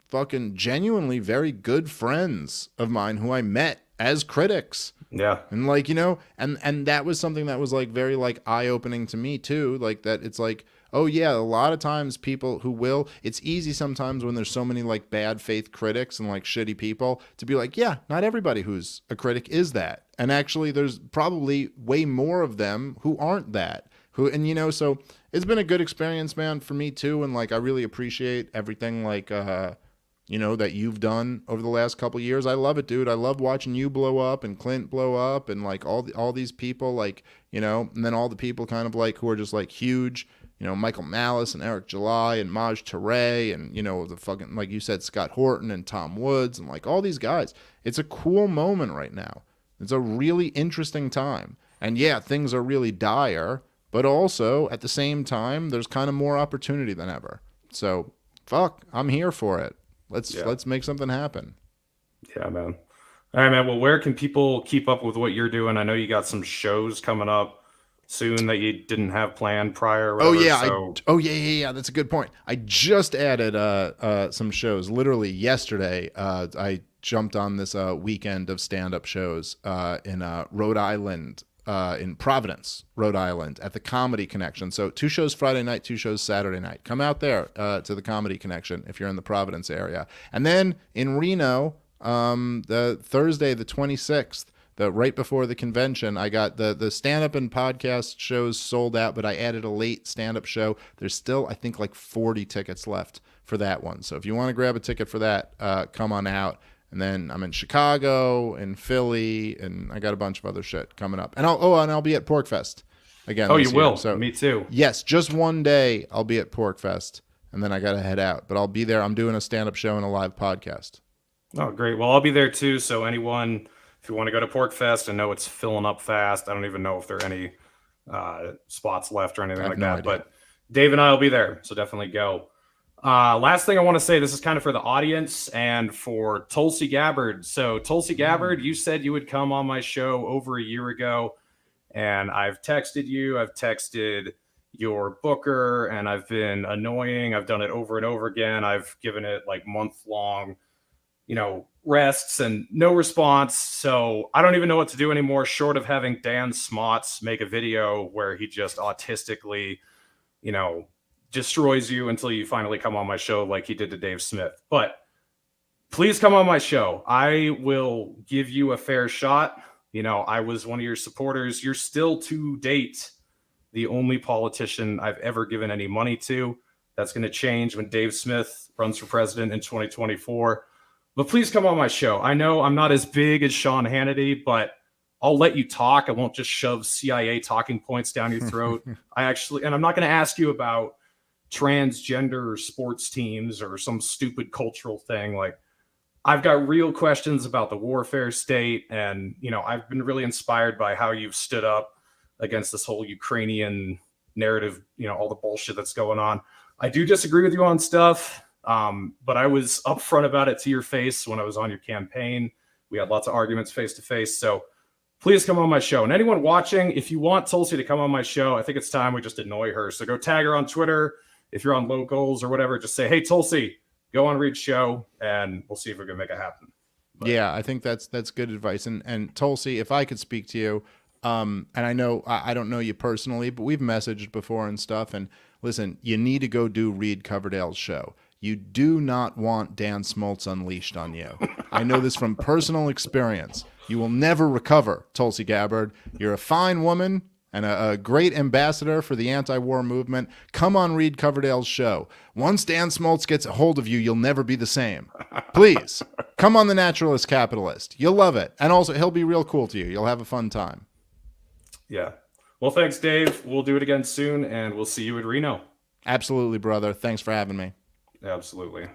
fucking genuinely very good friends of mine who I met as critics. Yeah. And like, and that was something that was like very like eye-opening to me too. Like that it's like, oh yeah, a lot of times people who it's easy sometimes when there's so many like bad faith critics and like shitty people to be like, yeah, not everybody who's a critic is that. And actually there's probably way more of them who aren't that. So it's been a good experience, man, for me too. And like, I really appreciate everything like, that you've done over the last couple of years. I love it, dude. I love watching you blow up and Clint blow up and like all these people like, and then all the people kind of like who are just like huge, Michael Malice and Eric July and Maj Touré and, the fucking, like you said, Scott Horton and Tom Woods and like all these guys. It's a cool moment right now. It's a really interesting time. And yeah, things are really dire, but also at the same time, there's kind of more opportunity than ever. So fuck, I'm here for it. Let's make something happen. Yeah, man. All right, man. Well, where can people keep up with what you're doing? I know you got some shows coming up soon that you didn't have planned prior. Whatever, yeah. That's a good point. I just added some shows. Literally yesterday, I jumped on this weekend of stand-up shows in Rhode Island. In Providence, Rhode Island, at the Comedy Connection. So 2 shows Friday night, 2 shows Saturday night. Come out there to the Comedy Connection if you're in the Providence area. And then in Reno, the Thursday, the 26th, right before the convention, I got the stand-up and podcast shows sold out, but I added a late stand-up show. There's still, I think, like 40 tickets left for that one. So if you want to grab a ticket for that, come on out. And then I'm in Chicago and Philly, and I got a bunch of other shit coming up. And I'll be at PorkFest again. Oh, you will? So, me too. Yes, just one day I'll be at PorkFest, and then I got to head out. But I'll be there. I'm doing a stand-up show and a live podcast. Oh, great. Well, I'll be there too. So anyone, if you want to go to PorkFest, I know it's filling up fast. I don't even know if there are any spots left or anything like that. Idea. But Dave and I will be there, so definitely go. Last thing I want to say, this is kind of for the audience and for Tulsi Gabbard. So Tulsi Gabbard, you said you would come on my show over a year ago, and I've texted you, I've texted your booker, and I've been annoying. I've done it over and over again. I've given it like month-long, rests and no response. So I don't even know what to do anymore, short of having Dan Smots make a video where he just autistically, destroys you until you finally come on my show like he did to Dave Smith. But please come on my show. I will give you a fair shot. I was one of your supporters. You're still to date the only politician I've ever given any money to. That's going to change when Dave Smith runs for president in 2024. But please come on my show. I know I'm not as big as Sean Hannity, but I'll let you talk. I won't just shove CIA talking points down your throat. And I'm not going to ask you about transgender sports teams or some stupid cultural thing. Like, I've got real questions about the warfare state. And, I've been really inspired by how you've stood up against this whole Ukrainian narrative, all the bullshit that's going on. I do disagree with you on stuff, but I was upfront about it to your face when I was on your campaign. We had lots of arguments face to face. So please come on my show. And anyone watching, if you want Tulsi to come on my show, I think it's time we just annoy her. So go tag her on Twitter. If you're on Locals or whatever, just say, hey, Tulsi, go on Reed's show, and we'll see if we can make it happen. But yeah, I think that's good advice. And Tulsi, if I could speak to you, and I know I don't know you personally, but we've messaged before and stuff. And listen, you need to go do Reed Coverdale's show. You do not want Dan Smoltz unleashed on you. I know this from personal experience. You will never recover, Tulsi Gabbard. You're a fine woman and a great ambassador for the anti-war movement. Come on Reed Coverdale's show. Once Dan Smoltz gets a hold of you, you'll never be the same. Please, come on The Naturalist Capitalist. You'll love it. And also, he'll be real cool to you. You'll have a fun time. Yeah. Well, thanks, Dave. We'll do it again soon, and we'll see you at Reno. Absolutely, brother. Thanks for having me. Absolutely.